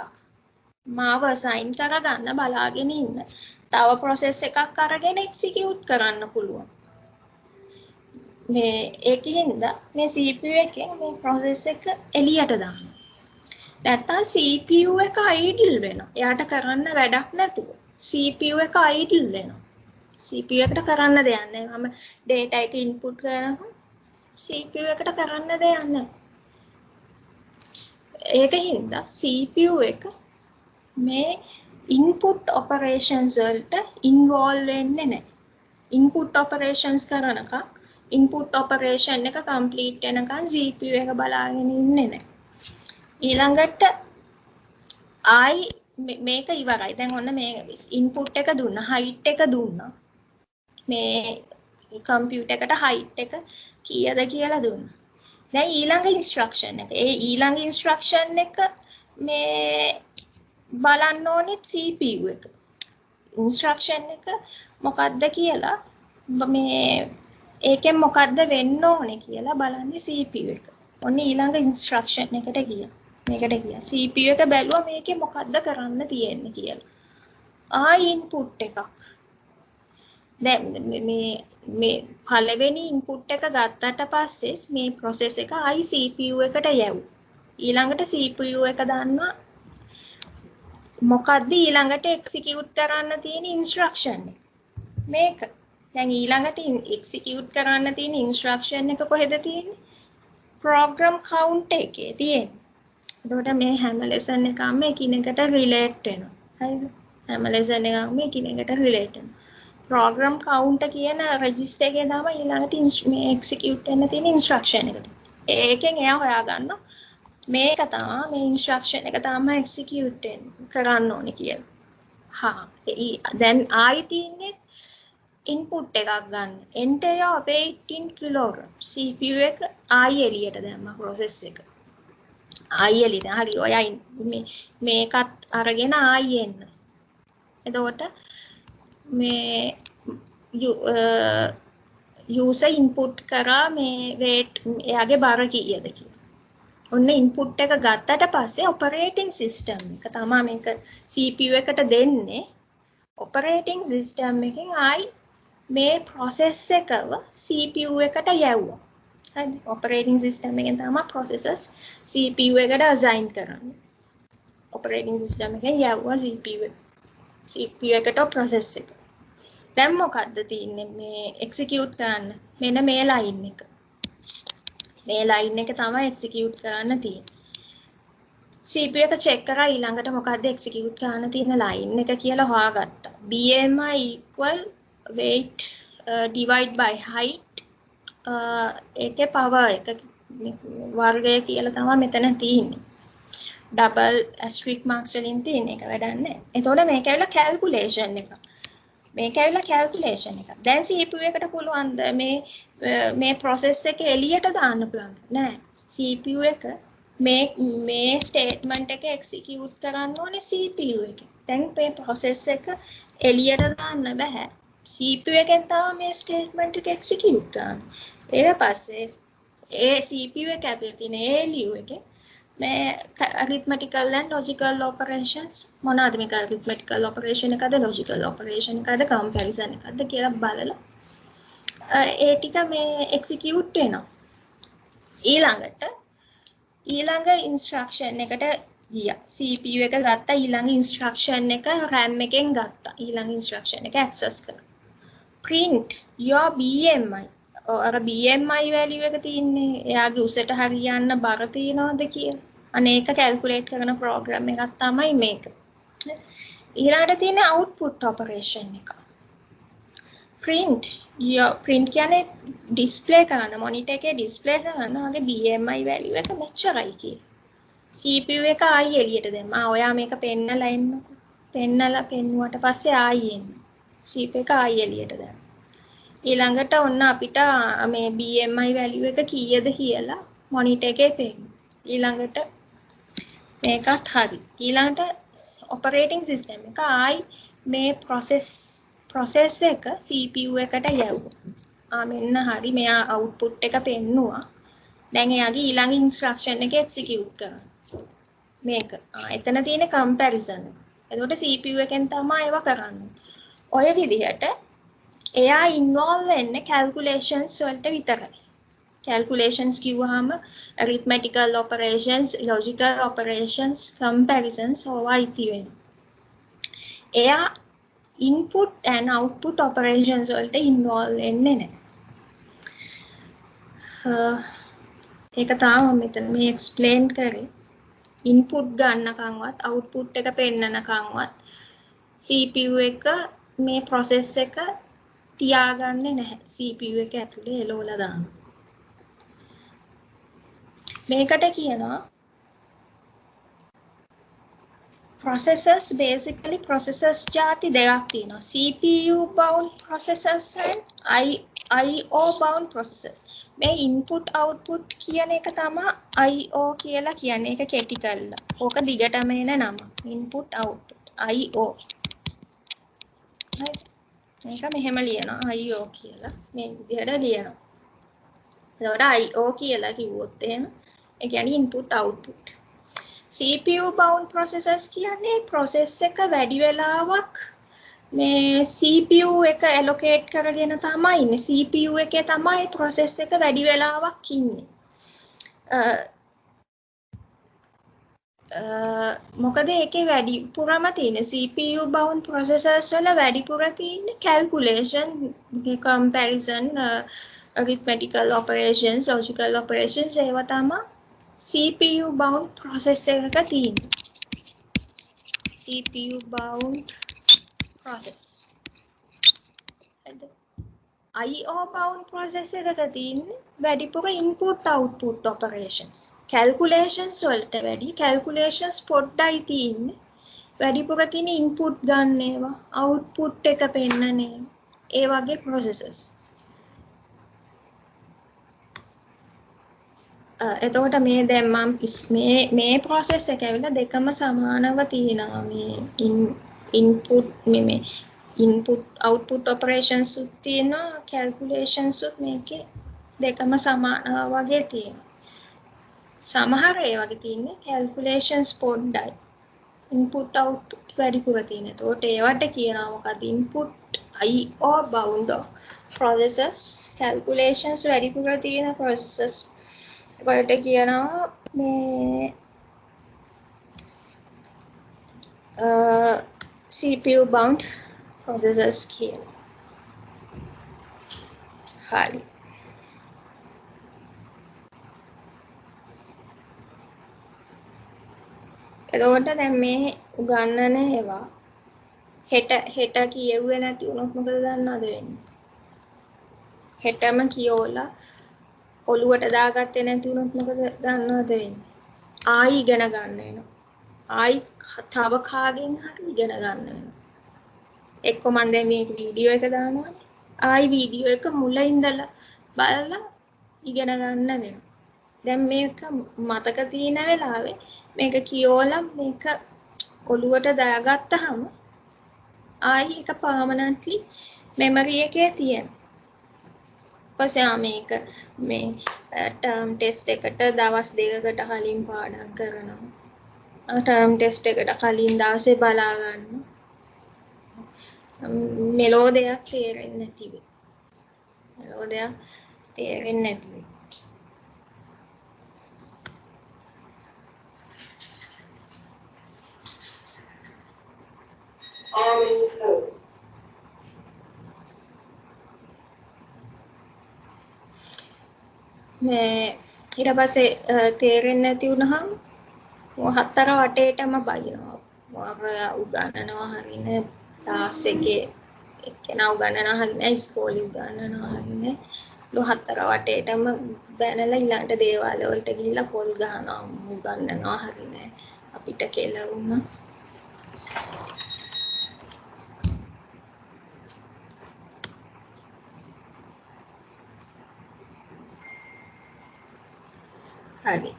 මාව assign කරගන්න බලාගෙන ඉන්න තව process එකක් අරගෙන execute කරන්න පුළුවන් මේ ඒකින්ද මේ CPU එකෙන් මේ process එක එළියට දාන්න නැත්තම් CPU එක idle වෙනවා එයාට කරන්න වැඩක් නැතුව CPU එක idle වෙනවා CPU එකට කරන්න දෙයක් නැහැ මම data එක input කරනකොට CPU එකට කරන්න දෙයක් නැහැ ඒකින්ද CPU එක මේ input operations වලට involve වෙන්නේ නැහැ input operations කරනකම් input operation එක complete වෙනකම් CPU එක බලාගෙන ඉන්නේ නැහැ ඊළඟට ආයි මේක ඉවරයි දැන් ඔන්න මේ input එක දුන්නා height එක දුන්නා මේ computer එකට height එක කීයද කියලා දුන්නා දැන් ඊළඟ instruction එක ඒ ඊළඟ instruction එක මේ බලන්න ඕනේ CPU එක instruction එක මොකක්ද කියලා මේ ඒකෙන් මොකක්ද වෙන්න ඕනේ කියලා බලන්නේ CPU එක. ඔන්න ඊළඟ instruction එකට ගියා. මේකට ගියා. CPU එක බැලුවා මේකේ මොකක්ද කරන්න තියෙන්නේ කියලා. input එකක්. දැන් මේ පළවෙනි input එක ගත්තට පස්සේ මේ process එක CPU එකට යවුවා. ඊළඟට CPU එක දාන්නවා මොකක්ද ඊළඟට execute කරන්න තියෙන instruction එක. මේක. දැන් ඊළඟට execute කරන්න තියෙන instruction එක කොහෙද තියෙන්නේ? program count එකේ තියෙන්නේ. එතකොට මේ හැම lesson එකක්ම එකිනෙකට relate වෙනවා. හරිද? හැම lesson එකක්ම එකිනෙකට relate වෙනවා. program count කියන register එකේ තමයි ඊළඟට මේ execute වෙන්න තියෙන instruction එක. ඒකෙන් එයා හොයාගන්නවා මේක තමයි මේ instruction එක තමයි execute කරන්න ඕනේ කියලා. දැන් ආයි තියෙන්නේ input එකක් ගන්න. enter your weight in kilogram. CPU එක ආයි එළියට දැම්මා process එක. ආයි එළියට. හරි ඔයා මේකත් අරගෙන ආයි එන්න. එතකොට මේ user input කරා මේ weight එයාගේ බර කීයද කියලා. ඔන්න input එක ගත්තට පස්සේ operating system එක තමයි මේක CPU එකට දෙන්නේ operating system එකෙන් ආයි මේ process එකව CPU එකට යවුවා. හරිද? operating system එකෙන් තමයි processes CPU එකට assign කරන්නේ. operating system එකෙන් යවුවා CPU එකට process එක. දැන් මොකද්ද තියෙන්නේ මේ execute කරන්න? මෙන්න මේ line එක. මේ line එක තමයි execute කරන්න තියෙන්නේ. CPU එක check කරා ඊළඟට මොකද්ද execute කරන්න තියෙන line එක කියලා හොයාගත්තා. BMI equal weight divide by height ඒකේ power එක වර්ගය කියලා තමයි මෙතන තියෙන්නේ. double asterisk marks වලින් තියෙන එක වැඩක් නැහැ. එතකොට මේක ඇවිල්ලා calculation එක. මේක ඇවිල්ලා calculation එක. දැන් CPU එකට පුළුවන්ද මේ process එක එළියට දාන්න පුළුවන් නෑ. CPU එක මේ statement එක execute කරන්න ඕනේ CPU එකෙන්. දැන් මේ process එක එළියට දාන්න බෑ. CPU එකෙන් තමයි මේ statement එක execute කරන්නේ. ඊට පස්සේ ඒ CPU එක ඇතුලේ තියෙන ALU එකේ මේ arithmetical and logical operations මොනවාද මේක arithmetical operation එකද logical operation එකද comparison එකද කියලා බලලා ඒ ටික මේ execute වෙනවා ඊළඟ instruction එකට ගියා CPU එක ගත්තා ඊළඟ instruction එක RAM එකෙන් ගත්තා ඊළඟ instruction එක access කරා print your BMI අර BMI value එක තියෙන්නේ එයාගේ උසට හරියන්න බර තියනවද කියලා අනේක calculate කරන program එකක් තමයි මේක. ඊළඟට තියෙන output operation එක. print කියන්නේ display කරන monitor එකේ display කරන ආගේ BMI value එක මෙච්චරයි කියලා. CPU එක ආයි එළියට දැම්මා. ඔයා මේක පෙන්නලා එන්නකො. පෙන්නුවට පස්සේ ආයි එන්න. CPU එක ආයි එළියට දැම්මා. ඊළඟට ඔන්න අපිට මේ BMI value එක කීයද කියලා monitor එකේ පෙන්නනවා. ඊළඟට මේකත් හරි. ඊළඟට operating system එක ආයි මේ process එක CPU එකට යවුවා. මෙන්න හරි මෙයා output එක පෙන්නුවා. දැන් එයාගේ ඊළඟ ඉන්ස්ට්‍රක්ෂන් එක එක්සිකියුට් කරන්න. මේක. එතන තියෙන කම්පැරිසන්. එතකොට CPU එකෙන් තමයි ඒව කරන්නේ. ඔය විදිහට එයා ඉන්වෝල්ව් වෙන්නේ කැල්කියුලේෂන්ස් වලට විතරයි. calculations කිව්වහම arithmetical operations, logical operations, comparisons ඕවා ඉති වෙනවා. එයා input and output operations වලට involve වෙන්නේ නැහැ. ඒක තමයි මෙතන මේ explain කරේ. input ගන්නකම්වත් output එක පෙන්නනකම්වත් CPU එක මේ process එක තියාගන්නේ නැහැ. CPU එක ඇතුලේ එලවලා දානවා. මේකට කියනවා processors. Basically processors ಜಾತಿ දෙකක් තියෙනවා. CPU bound processors and IO bound processors. මේ input output කියන එක තමයි IO කියලා කියන්නේ. ඒක කෙටි කරලා. ඕක දිගටම එන නම. input output IO. right. මේක මෙහෙම ලියනවා IO කියලා. මේ විදිහට ලියනවා. එතකොට IO කියලා කිව්වොත් එහෙම ඒ කියන්නේ input output. CPU bound processors කියන්නේ process එක වැඩි වෙලාවක් මේ CPU එක allocate කරගෙන තමයි ඉන්නේ. CPU එකේ තමයි process එක වැඩි වෙලාවක් ඉන්නේ. මොකද ඒකේ වැඩිපුරම තියෙන CPU bound processors වල වැඩිපුර තියෙන්නේ calculation, comparison, arithmetical operations, logical operations ඒවා තමයි CPU bound process එකක තියෙන්නේ. CPU bound process. IO bound process එකක තියෙන්නේ වැඩිපුර input output operations. Calculations වලට වැඩි calculations පොඩ්ඩයි තියෙන්නේ. වැඩිපුර තියෙන input ගන්න ඒවා, output එක පෙන්නන ඒ වගේ processes. එතකොට මේ දැන් මම මේ process එක ඇවිල්ලා දෙකම සමානව තියෙනවා. මේ input මේ input output operations උත් තියෙනවා, calculations උත් මේකේ දෙකම සමානව වගේ තියෙනවා. සමහර ඒ වගේ තියෙන්නේ calculations පොඩ්ඩයි, input output වැඩිපුර තියෙන. එතකොට ඒවට කියනවා මොකද input IO bound processes, calculations වැඩිපුර තියෙන processes වලට කියනවා මේ CPU bound processors කියලා. හරි. එතකොට දැන් මේ උගන්නන ඒවා හෙට කියෙව්වේ නැති වුණොත් මොකද දන්නවද වෙන්නේ? හෙටම කියෝලා ඔළුවට දාගත්තේ නැති වුණොත් මොකද දන්නවද වෙන්නේ? ආයි ඉගෙන ගන්න වෙනවා. ආයි තව කාගෙන් හරි ඉගෙන ගන්න වෙනවා. එක්ක මම දැන් මේ වීඩියෝ එක දානවානේ. ආයි වීඩියෝ එක මුල ඉඳලා බලලා ඉගෙන ගන්න වෙනවා. දැන් මේක මතක තියෙන වෙලාවේ මේක කියෝලා මේක ඔළුවට දාගත්තාම ආයි එක permanently memory එකේ තියෙනවා. පස්සේ මේක මේ term test එකට දවස් දෙකකට කලින් පාඩම් කරනවා. term test එකට කලින් දවසේ බලා ගන්නවා. මෙලෝ දෙයක් තේරෙන්නේ නැති වෙයි. මෙලෝ දෙයක් තේරෙන්නේ නැති වෙයි. මේ ඊට පස්සේ තේරෙන්නේ නැති වුණාම හතර වටේටම බයිනවා. මොකක් උගන්නනවා හරිනේ ක්ලාස් එකේ එක්කෙනා උගන්නනවා හරිනේ ඉස්කෝලේ උගන්නනවා හරිනේ හතර වටේටම බැනලා ඊළඟට දේවාල වලට ගිහිල්ලා පොල් ගහනවා උගන්නනවා හරිනේ අපිට කෙලවුණා. හරි.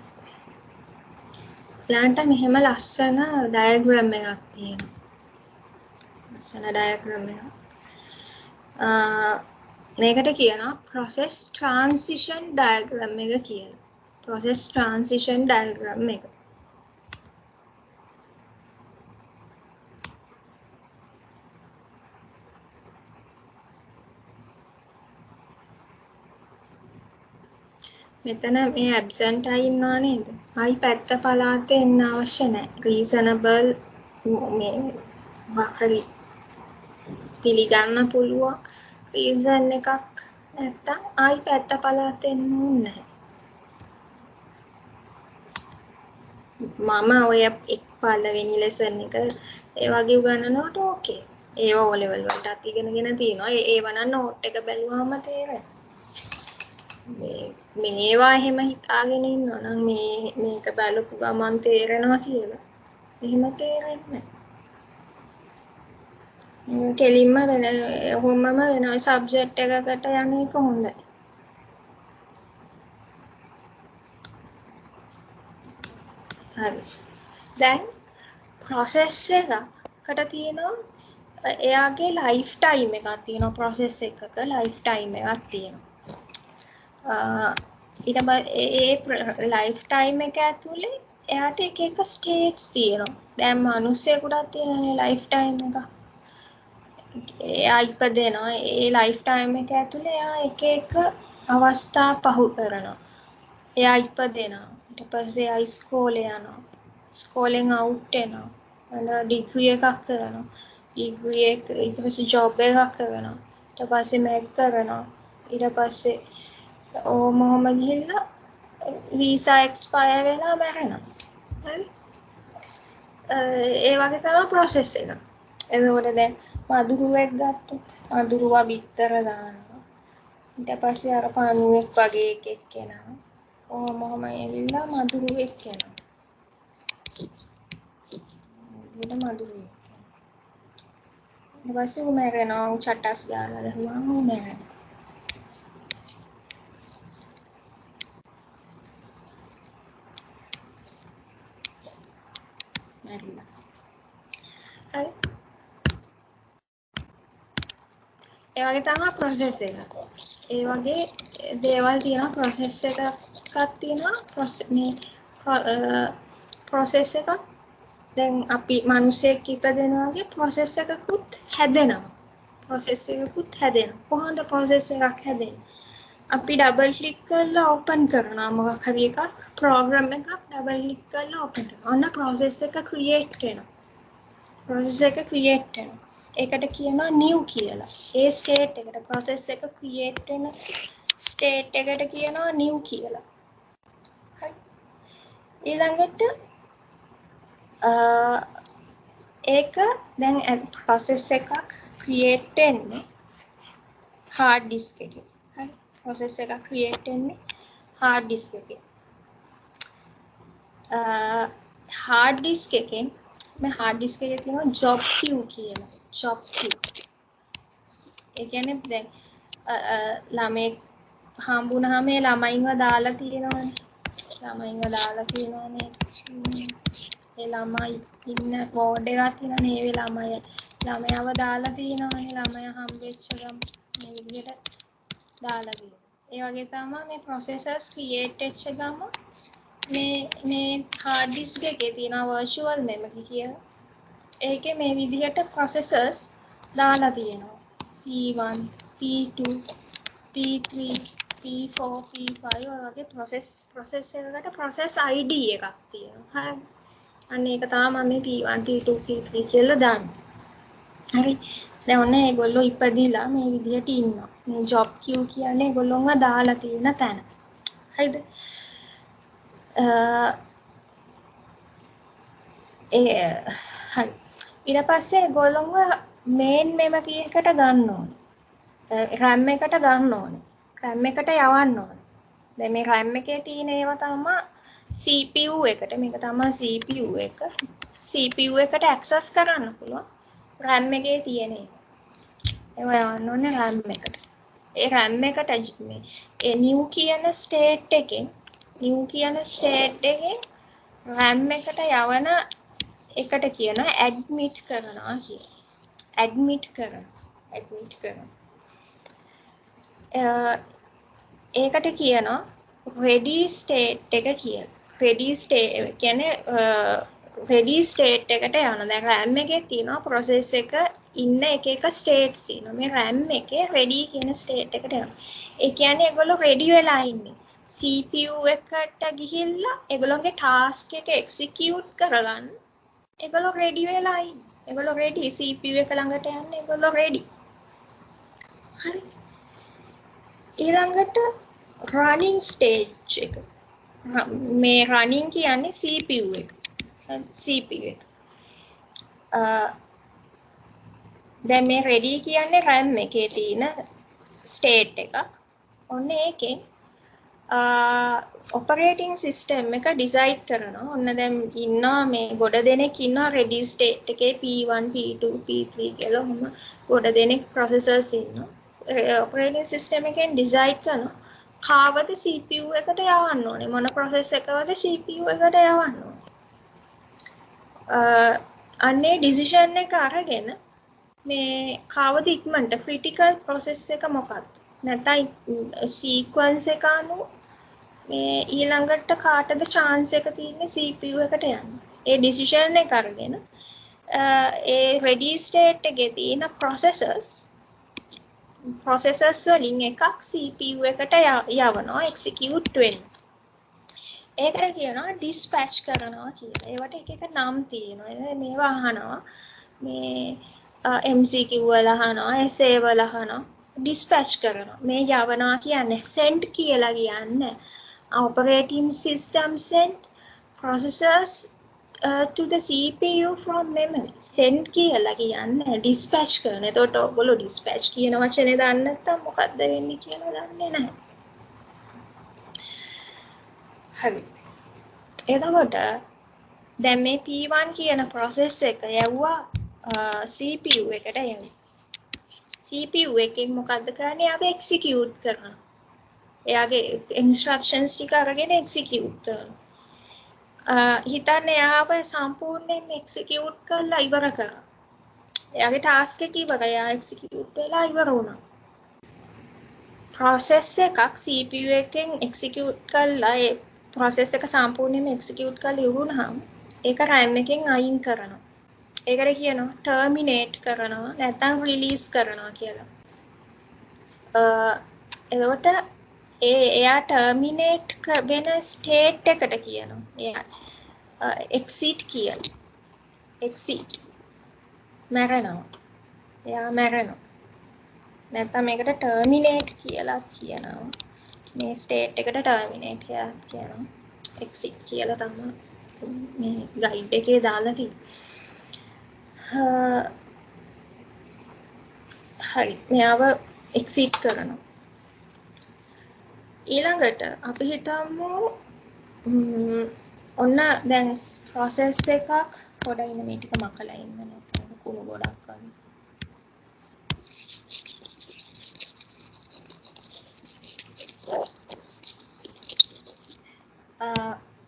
ඊළඟට මෙහෙම ලස්සන ඩයග්‍රෑම් එකක් තියෙනවා. ලස්සන ඩයග්‍රෑම් එකක්. මේකට කියනවා process transition diagram එක කියලා. process transition diagram එක. මෙතන මේ absent අය ඉන්නවා නේද? ආයි පැත්ත පළාතේ එන්න අවශ්‍ය නැහැ. reasonable මේ වහරි පිළිගන්න පුළුවන් reason එකක් නැත්තම් ආයි පැත්ත පළාතේ එන්න ඕනේ නැහැ. මම ඔය එක් පළවෙනි ලෙසන් එක ඒ වගේ උගන්වනකොට ඕකේ. ඒව O level වලටත් ඉගෙනගෙන තියෙනවා. ඒව නම් නෝට් එක බැලුවාම තේරෙනවා. මේවා එහෙම හිතාගෙන ඉන්නවා නම් මේක බලපු ගමන් තේරෙනවා කියලා. එහෙම තේරෙන්නේ නැහැ. කෙලින්ම ඔහොමම වෙන සබ්ජෙක්ට් එකකට යන එක හොඳයි. හරි. දැන් process එකකට තියෙනවා එයාගේ life time එකක් තියෙනවා process එකක life time එකක් තියෙනවා. ඊට පස්සේ life time එක ඇතුලේ එයාට එක එක stages තියෙනවා. දැන් මිනිස්සෙකුටත් තියෙනනේ life time එක. එයා ඉපදෙනවා. ඒ life time එක ඇතුලේ එයා එක එක අවස්ථා පහු කරනවා. එයා ඉපදෙනවා. ඊට පස්සේ එයා ඉස්කෝලේ යනවා. ඉස්කෝලෙන් අවුට් වෙනවා. ඩිග්‍රී එකක් කරනවා. ඩිග්‍රී එක ඊට පස්සේ ජොබ් එකක් කරනවා. ඊට පස්සේ මැර් කරනවා. ඊට පස්සේ මොහොම ගිහිල්ලා වීසා එක්ස්පයර් වෙලා මැරෙනවා. හරි. ඒ වගේ තමයි process එක. එතකොට දැන් මදුරුවෙක් ගත්තොත් මදුරුවා බිත්තර දානවා. ඊට පස්සේ අර පණුවෙක් වගේ එකෙක් එනවා. මොහොම එවිලා මදුරුවෙක් එනවා. ඊට මදුරුවෙක්. ඊට පස්සේ ඌ මැරෙනවා. ඌ චටස් ගාලා දැම්මම ඌ මැරෙනවා. මැරිලා. හරි. ඒ වගේ තමයි process එක. ඒ වගේ දේවල් තියෙනවා process එකක් තියෙනවා process එකක් දැන් අපි මිනිස්සෙක් ඉපදෙනවා වගේ process එකකුත් හැදෙනවා process එකකුත් හැදෙනවා කොහොමද process එකක් හැදෙන්නේ අපි double click කරලා open කරනවා මොකක් හරි එකක් program එකක් double click කරලා open කරනවා ඔන්න process එක create වෙනවා process එක create වෙනවා ඒකට කියනවා new කියලා. ඒ state එකට process එක create වෙන state එකට කියනවා new කියලා. හරි. ඊළඟට ඒක දැන් process එකක් create වෙන්නේ hard disk එකේ. හරි. process එකක් create වෙන්නේ hard disk එකේ. hard disk එකෙන් මේ hard disk එකේ තියෙනවා job queue කියලා. job queue. ඒ කියන්නේ දැන් ළමෙක් හම්බුනහම ඒ ළමයින්ව දාලා තියෙනවනේ. ළමයින්ව දාලා තියෙනවනේ. ඒ ළමයි ඉන්න කෝඩ් එකක් තියෙනවනේ. ඒ ළමයව දාලා තියෙනවනේ. ළමයා හම්බෙච්ච ගම මේ විදිහට දාලා තියෙනවා. ඒ වගේ තමයි මේ processors create වෙච්ච ගම මේ hard disk එකේ තියෙන virtual memory කියලා. ඒකේ මේ විදිහට processors දාලා තියෙනවා. P1, P2, P3, P4, P5 වගේ process එකකට process ID එකක් තියෙනවා. හරි. අන්න ඒක තමයි මම මේ P1, P2, P3 කියලා දාන්නේ. හරි. දැන් ඔන්න ඒගොල්ලෝ ඉපදිලා මේ විදිහට ඉන්නවා. මේ job queue කියන්නේ ඒගොල්ලෝම දාලා තියෙන තැන. හරිද? හරි. ඊට පස්සේ ඒගොල්ලෝම main memory එකට ගන්න ඕනේ. RAM එකට ගන්න ඕනේ. RAM එකට යවන්න ඕනේ. දැන් මේ RAM එකේ තියෙන ඒවා තමයි CPU එකට. මේක තමයි CPU එක. CPU එකට access කරන්න පුළුවන්. RAM එකේ තියෙන ඒවා යවන්න ඕනේ RAM එකට. ඒ RAM එකට මේ new කියන state එකෙන් RAM එකට යවන එකට කියනවා admit කරනවා කියලා. admit කරනවා. ඒකට කියනවා ready state එක කියලා. ready state කියන්නේ ready state එකට යනවා. දැන් RAM එකේ තියෙනවා process එක ඉන්න එක states තියෙනවා. මේ RAM එකේ ready කියන state එකට යනවා. ඒ කියන්නේ ඒගොල්ලෝ ready වෙලා ඉන්නේ. CPU එකට ගිහිල්ලා ඒගොල්ලෝගේ task එක execute කරගන්න ඒගොල්ලෝ ready වෙලා ඉන්නේ. ඒගොල්ලෝ ready CPU එක ළඟට යන්න ඒගොල්ලෝ ready. හරි. ඊළඟට running stage එක. මේ running කියන්නේ CPU එක. CPU එක. දැන් මේ ready කියන්නේ RAM එකේ තියෙන state එකක්. ඔන්න ඒකෙන් operating system එක decide කරනවා. ඔන්න දැන් ඉන්නවා මේ ගොඩ දෙනෙක් ඉන්නවා ready state එකේ P1, P2, P3 කියලා ඔහොම ගොඩ දෙනෙක් processors ඉන්නවා. operating system එකෙන් decide කරනවා කාවද CPU එකට යවන්න ඕනේ මොන process එකවද CPU එකට යවන්න ඕනේ. අන්නේ decision එක අරගෙන මේ කාවද ඉක්මනට critical process එක මොකක්ද නැත්නම් sequence එක අනුව මේ ඊළඟට කාටද chance එක තියෙන්නේ CPU එකට යන්න. ඒ decision එක අරගෙන ඒ ready state එකේ තියෙන processors වලින් එකක් CPU එකට යවනවා execute වෙන්න. ඒකට කියනවා dispatch කරනවා කියලා. ඒවට එක එක නම් තියෙනවා. මේවා අහනවා. මේ MCQ වල අහනවා, SA වල අහනවා. dispatch කරනවා. මේ යවනවා කියන්නේ send කියලා කියන්නේ operating system send processors to the CPU from memory. send කියලා කියන්නේ dispatch කරන. එතකොට ඔයගොල්ලෝ dispatch කියන වචනේ දන්නේ නැත්නම් මොකක්ද වෙන්නේ කියලා දන්නේ නැහැ. හරි. එතකොට දැන් මේ P1 කියන process එක යවුවා CPU එකට යවුවා. CPU එකෙන් මොකද්ද කරන්නේ? අපි execute කරනවා. එයාගේ instructions ටික අරගෙන execute කරනවා. හිතන්න එයාව සම්පූර්ණයෙන් execute කරලා ඉවර කරා. එයාගේ task එක ඉවරයි. එයා execute වෙලා ඉවර වුණා. process එකක් CPU එකෙන් execute කරලා ඒ process එක සම්පූර්ණයෙන්ම execute කරලා ඉවරුනහම ඒක RAM එකෙන් අයින් කරනවා. ඒකට කියනවා terminate කරනවා නැත්නම් release කරනවා කියලා. එතකොට එයා terminate වෙන state එකට කියනවා. එයා exit කියලා. exit මැරෙනවා. එයා මැරෙනවා. නැත්නම් මේකට terminate කියලා කියනවා. මේ state එකට terminate කියලා කියනවා. exit කියලා තමයි මේ guide එකේ දාලා තියෙන්නේ. හරි. මෙයාව exit කරනවා. ඊළඟට අපි හිතමු ඔන්න දැන් process එකක් පොඩ්ඩක් ඉන්න මේ ටික මකලා ඉන්න නැත්නම් කුණු ගොඩක් ගන්න.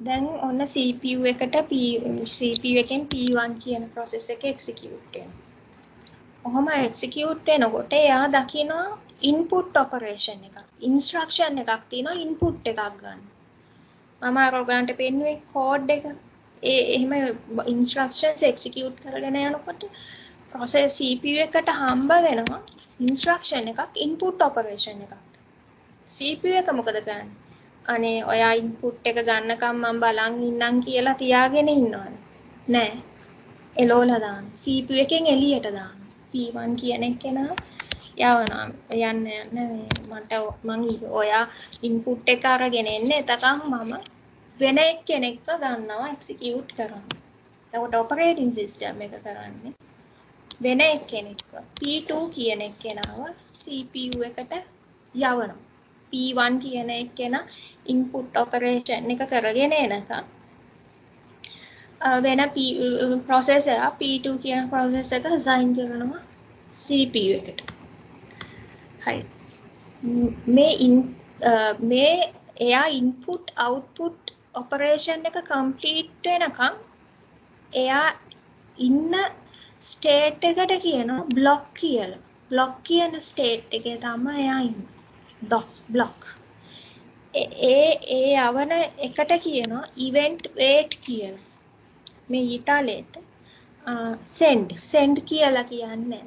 දැන් ඔන්න CPU එකට CPU එකෙන් P1 කියන process එක execute වෙනවා. ඔහොම execute වෙනකොට එයා දකිනවා input operation එකක්. instruction එකක් තියෙනවා input එකක් ගන්න. මම අර ඔයගලන්ට පෙන්නුවේ code එක. එහෙම instructions execute කරගෙන යනකොට process CPU එකට හම්බ වෙනවා instruction එකක් input operation එකක්. CPU එක මොකද කරන්නේ? අනේ ඔයා input එක ගන්නකම් මම බලන් ඉන්නම් කියලා තියාගෙන ඉන්නවනේ. නෑ. එලෝලා දාන්න. CPU එකෙන් එළියට දාන්න. P1 කියන එක කෙනා යවනවා. යන්න මට මං ඔයා input එක අරගෙන එන්න එතකම් මම වෙන එක්කෙනෙක්ව ගන්නවා execute කරනවා. එතකොට operating system එක කරන්නේ වෙන එක්කෙනෙක්ව P2 කියන එක්කෙනාව CPU එකට යවනවා. P1 කියන එක්කෙනා input operation එක කරගෙන එනකම් වෙන processor P2 කියන process එක assign කරනවා CPU එකට. හරි. මේ එයා input output operation එක complete වෙනකම් එයා ඉන්න state එකට කියනවා block කියලා. block කියන state එකේ තමයි එයා ඉන්නේ. block. ඒ යවන එකට කියනවා event wait කියලා. මේ ඊතාලේට send කියලා කියන්නේ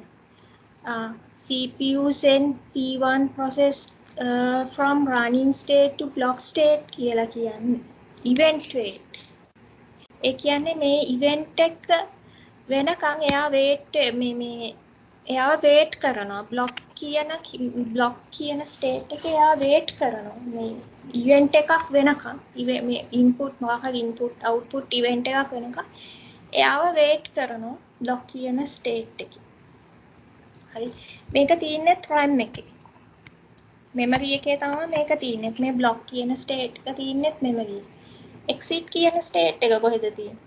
CPU send P1 process from running state to block state කියලා කියන්නේ event wait. ඒ කියන්නේ මේ event එක වෙනකන් එයා wait මේ එයාව wait කරනවා block කියන state එක එයා wait කරනවා මේ event එකක් වෙනකන් මේ input මොකක් input output event එකක් වෙනකන් එයාව wait කරනවා block කියන state එකේ. හරි මේක තියෙන්නේ RAM එකේ. memory එකේ තමයි මේක තියෙන්නේ. මේ block කියන state එක තියෙන්නේ memory. exit කියන state එක කොහෙද තියෙන්නේ?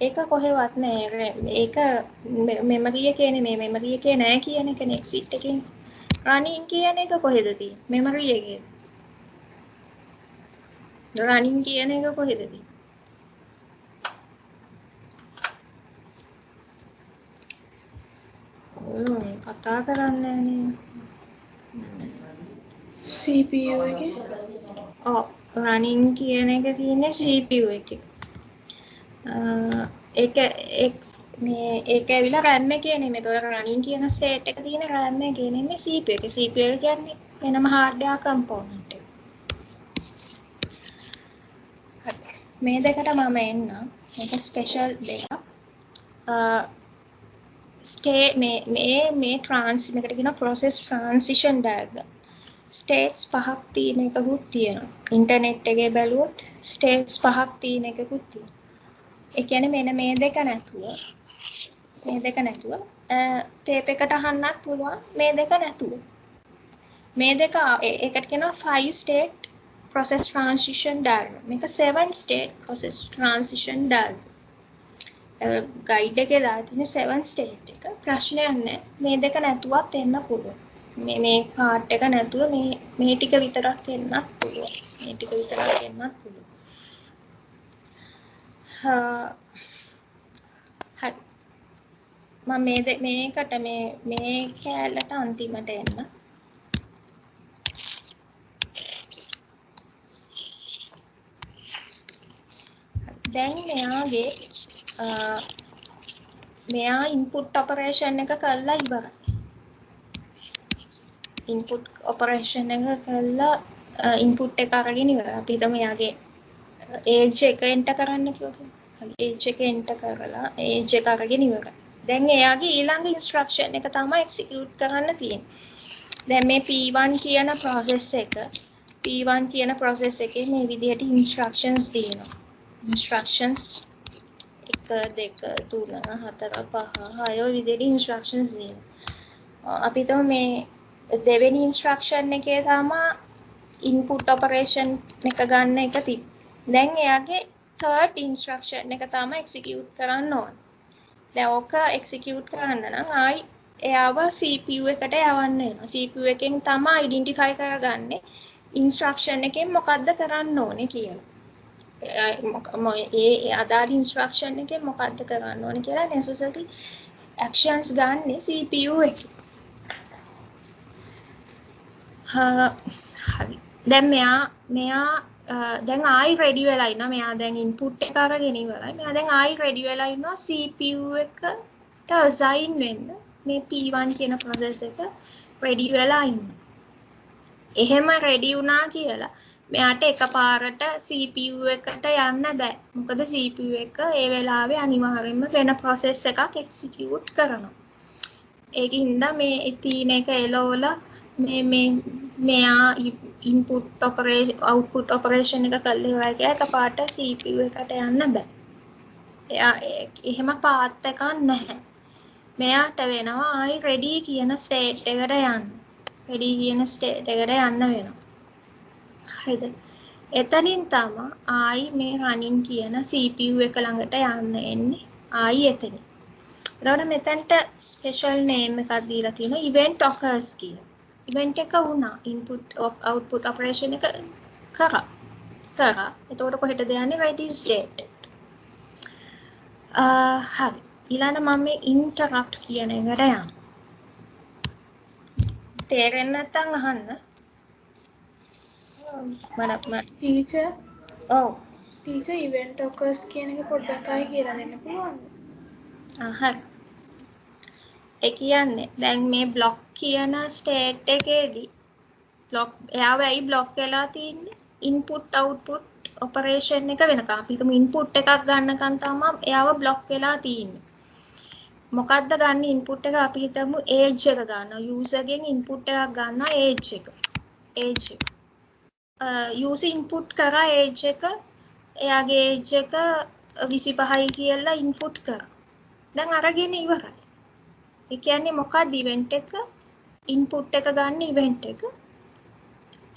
ඒක කොහෙවත් නෑ. ඒක memory එකේ නෙමෙයි. memory එකේ නෑ කියන එකනේ exit එකේ. running කියන එක කොහෙද තියෙන්නේ? memory එකේ. running කියන එක කොහෙද තියෙන්නේ? කතා කරන්නේ නේ. CPU එකේ. ඔව් running කියන එක තියෙන්නේ CPU එකේ. ඒක ඇවිල්ලා RAM එකේ නෙමෙයි. ඒතකොට running කියන state එක තියෙන RAM එකේ නෙමෙයි CPU එකේ. CPU එක කියන්නේ වෙනම hardware component එක. මේ දෙකට මම එන්න. මේක special දෙයක්. මේ මේකට කියන process transition diagram. states පහක් තියෙන එකකුත් තියෙනවා. ඉන්ටර්නෙට් එකේ බැලුවොත් states පහක් තියෙන එකකුත් තියෙනවා. ඒ කියන්නේ මෙන්න මේ දෙක නැතුව ටේප් එකට අහන්නත් පුළුවන් මේ දෙක නැතුව. මේ දෙක ඒකට කියනවා 5 state process transition diagram. මේක 7 state process transition diagram. guide එකේ දාලා තියෙන 7 state එක ප්‍රශ්නයක් නැහැ. මේ දෙක නැතුවත් එන්න පුළුවන්. මේ part එක නැතුව මේ ටික විතරක් එන්නත් පුළුවන්. මේ ටික විතරක් එන්නත් පුළුවන්. හරි. මම මේකට මේ කැලලට අන්තිමට එන්න. දැන් මෙයා input operation එක කරලා ඉවරයි. input operation එක කරලා input එක අරගෙන ඉවරයි. අපි හිතමු යාගේ age එක enter කරන්න කිව්වොත්. හරි age එක enter කරලා age එක අරගෙන ඉවරයි. දැන් එයාගේ ඊළඟ instruction එක තමයි execute කරන්න තියෙන්නේ. දැන් මේ P1 කියන process එකේ මේ විදිහට instructions තියෙනවා. instructions 1 2 3 4 5 6 ඔය විදිහට instructions තියෙනවා. අපි හිතමු මේ දෙවෙනි instruction එකේ තමයි input operation එක ගන්න එක තිබ්බේ. දැන් එයාගේ third instruction එක තමයි execute කරන්න ඕන. දැන් ඕක execute කරන්න නම් ආයි එයාව CPU එකට යවන්න වෙනවා. CPU එකෙන් තමයි identify කරගන්නේ instruction එකෙන් මොකද්ද කරන්න ඕනේ කියලා. ඒ අදාළ instruction එකෙන් මොකද්ද කරන්න ඕනේ කියලා necessary actions ගන්න CPU එකේ. හරි. දැන් මෙයා දැන් ආයි ready වෙලා ඉන්නවා. මෙයා දැන් input එක අරගෙන ඉවරයි. මෙයා දැන් ආයි ready වෙලා ඉන්නවා CPU එකට assign වෙන්න. මේ P1 කියන process එක ready වෙලා ඉන්නවා. එහෙම ready වුණා කියලා මෙයාට එකපාරට CPU එකට යන්න බෑ. මොකද CPU එක ඒ වෙලාවේ අනිවාර්යයෙන්ම වෙන process එකක් execute කරනවා. ඒකින්ද මේ තියෙන එක එලවලා මෙයා input operation output operation එක කරලා ඉවරයි කියලා එකපාරට CPU එකට යන්න බෑ. එයා එහෙම path එකක් නැහැ. මෙයාට වෙනවා ආයි ready කියන state එකට යන්න. ready කියන state එකට යන්න වෙනවා. හරිද? එතනින් තමයි ආයි මේ running කියන CPU එක ළඟට යන්න එන්නේ. ආයි එතනින්. එතකොට මෙතනට special name එකක් දීලා තියෙනවා event occurs කියලා. event එක වුණා input output operation එක කරා. එතකොට කොහෙටද යන්නේ ready state. හරි. ඊළඟ මම මේ interrupt කියන එකට යනවා. තේරෙන්නේ නැත්නම් අහන්න. ටීචර් ඔව් ටීචර් ඉවෙන්ට් ඔකර්ස් කියන එක පොඩ්ඩක් ආයි කියලා දෙන්න පුළුවන්ද? හරි. ඒ කියන්නේ දැන් මේ බ්ලොක් කියන ස්ටේට් එකේදී බ්ලොක් එයාව ඇයි බ්ලොක් වෙලා තියෙන්නේ? ඉන්පුට් අවුට්පුට් ඔපරේෂන් එක වෙනකම්. අපි හිතමු ඉන්පුට් එකක් ගන්නකන් තමයි එයාව බ්ලොක් වෙලා තියෙන්නේ. මොකද්ද ගන්න ඉන්පුට් එක? අපි හිතමු ඒජ් එක ගන්නවා. යූසර්ගෙන් ඉන්පුට් එකක් ගන්නවා ඒජ් එක. යූසර් ඉන්පුට් කරා ඒජ් එක. එයාගේ ඒජ් එක 25යි කියලා ඉන්පුට් කරා. දැන් අරගෙන ඉවරයි. ඒ කියන්නේ මොකක්ද ඉවෙන්ට් එක? ඉන්පුට් එක ගන්න ඉවෙන්ට් එක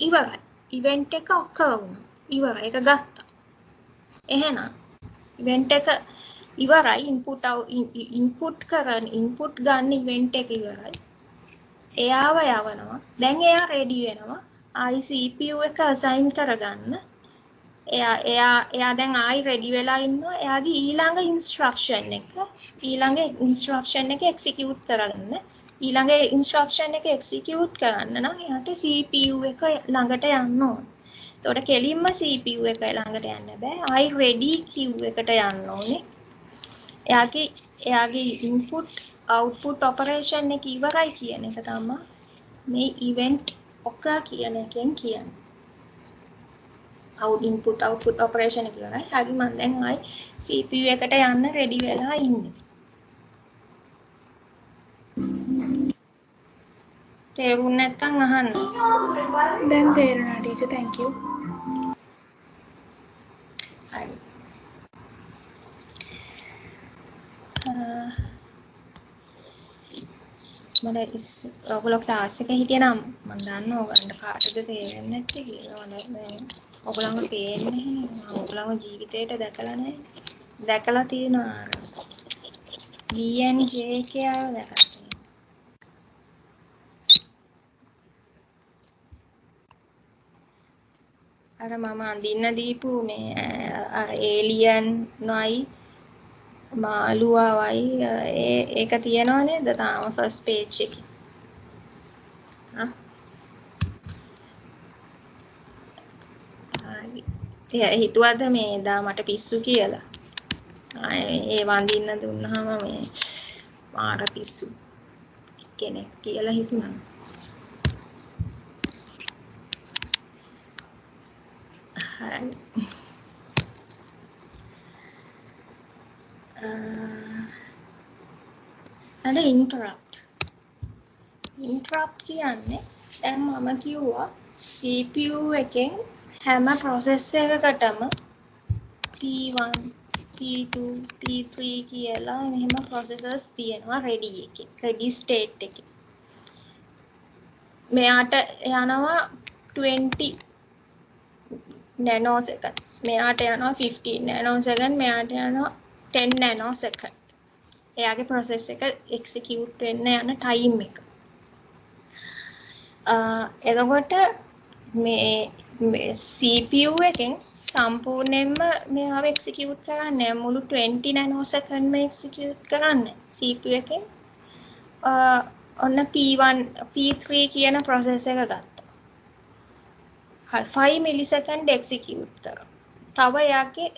ඉවරයි. ඉවෙන්ට් එක ඔකර් වුණා. ඉවරයි. ඒක ගත්තා. එහෙනම් ඉවෙන්ට් එක ඉවරයි. ඉන්පුට් කරන ඉන්පුට් ගන්න ඉවෙන්ට් එක ඉවරයි. එයාව යවනවා. දැන් එයා රෙඩි වෙනවා. ආයි CPU එක අසයින් කරගන්න. එයා දැන් ආයි රෙඩි වෙලා ඉන්නවා. එයාගේ ඊළඟ ඉන්ස්ට්‍රක්ෂන් එක එක්සිකියුට් කරගන්න. ඊළඟ ඉන්ස්ට්‍රක්ෂන් එක එක්සිකියුට් කරන්න නම් එයාට CPU එක ළඟට යන්න ඕන. එතකොට කෙලින්ම CPU එක ළඟට යන්න බෑ. ආයි ready queue එකට යන්න ඕනේ. එයාගේ input output operation එක ඉවරයි කියන එක තමයි මේ event occur කියන එකෙන් කියන්නේ. input output operation එක ඉවරයි. හරි මම දැන් ආයි CPU එකට යන්න ready වෙලා ඉන්නේ. තේරුම් නැත්නම් අහන්න. දැන් තේරුණා ටීචර් thank you. හරි. මට ඔයගොල්ලෝ ක්ලාස් එකේ හිටියනම් මම දන්නවා ඔයගොල්ලන්ට කාටද තේරෙන්නේ නැත්තේ කියලා. මම ඔයගොල්ලන්ව පේන්නේ නැහැ. මම ඔයගොල්ලන්ව ජීවිතේට දැකලා නැහැ. දැකලා තියෙනවා. BNJ කියලා දැකලා තියෙනවා. අර මම අඳින්න දීපු මේ ඒලියන් නයි මාළුවාවයි ඒක තියනව නේද තාම ෆස්ට් පේජ් එකේ. හරි. හිතුවද මේ එදා මට පිස්සු කියලා? ඒ වඳින්න දුන්නාම මේ මාර පිස්සු කෙනෙක් කියලා හිතුණා. හරි. අර ඉන්ටරප්ට් කියන්නේ දැන් මම කිව්වා CPU එකෙන් හැම process එකකටම P1 P2 P3 කියලා මෙහෙම processors තියෙනවා ready එකේ ready state එකේ. මෙයාට යනවා 20 nanosecond. මෙයාට යනවා 15 nanosecond. මෙයාට යනවා 10 nanosecond. එයාගේ process එක execute වෙන්න යන time එක. එතකොට මේ CPU එකෙන් සම්පූර්ණයෙන්ම මේව execute කරන්නේ මුළු 20 nanosecond execute කරන්නේ. CPU එකෙන් ඔන්න P1 P3 කියන process එක ගත්තා. 5 millisecond execute කරා. තව එයාගේ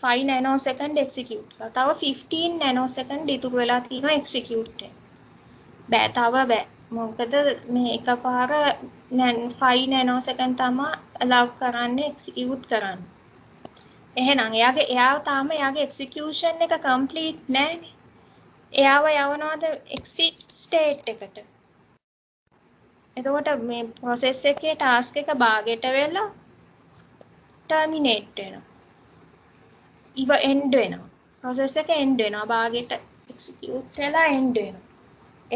5 nanosecond execute කරා. තව 15 nanosecond ඉතුරු වෙලා තියෙනවා execute වෙන්න. බෑ තව බෑ. මොකද මේ එකපාර 5 nanosecond තමයි allow කරන්නේ execute කරන්න. එහෙනම් එයා තාම එයාගේ execution එක complete නැහැනේ. එයාව යවනවාද exit state එකට. එතකොට මේ process එකේ task එක භාගයට වෙලා terminate වෙනවා. end වෙනවා. process එක end වෙනවා. භාගයට execute වෙලා end වෙනවා.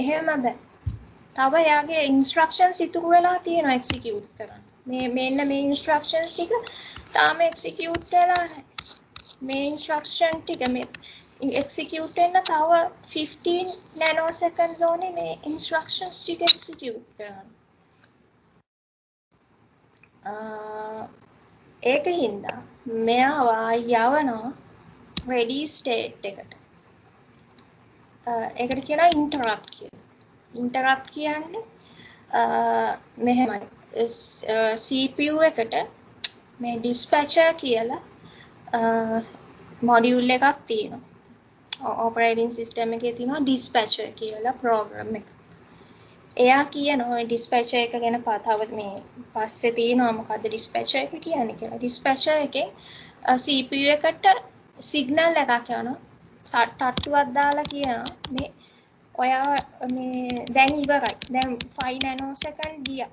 එහෙම බෑ. තව එයාගේ instructions ඉතුරු වෙලා තියෙනවා execute කරන්න. මෙන්න මේ instructions ටික තාම execute වෙලා නැහැ. මේ instruction ටික මේ execute වෙන්න තව 15 nanoseconds ඕනේ මේ instructions ටික execute කරන්න. ඒකින්ද මෙයාව යවනවා ready state එකට. ඒකට කියනවා interrupt කියලා. interrupt කියන්නේ මෙහෙමයි. CPU එකට මේ dispatcher කියලා module එකක් තියෙනවා. operating system එකේ තියෙනවා dispatcher කියලා program එක. එයා කියනවා dispatcher එක ගැන තව මේ පස්සේ තියෙනවා මොකද්ද dispatcher එක කියන්නේ කියලා. dispatcher එකෙන් CPU එකට signal එකක් යනවා. තට්ටුවක් දාලා කියනවා මේ ඔයා මේ දැන් ඉවරයි. දැන් 5 nanosecond ගියා.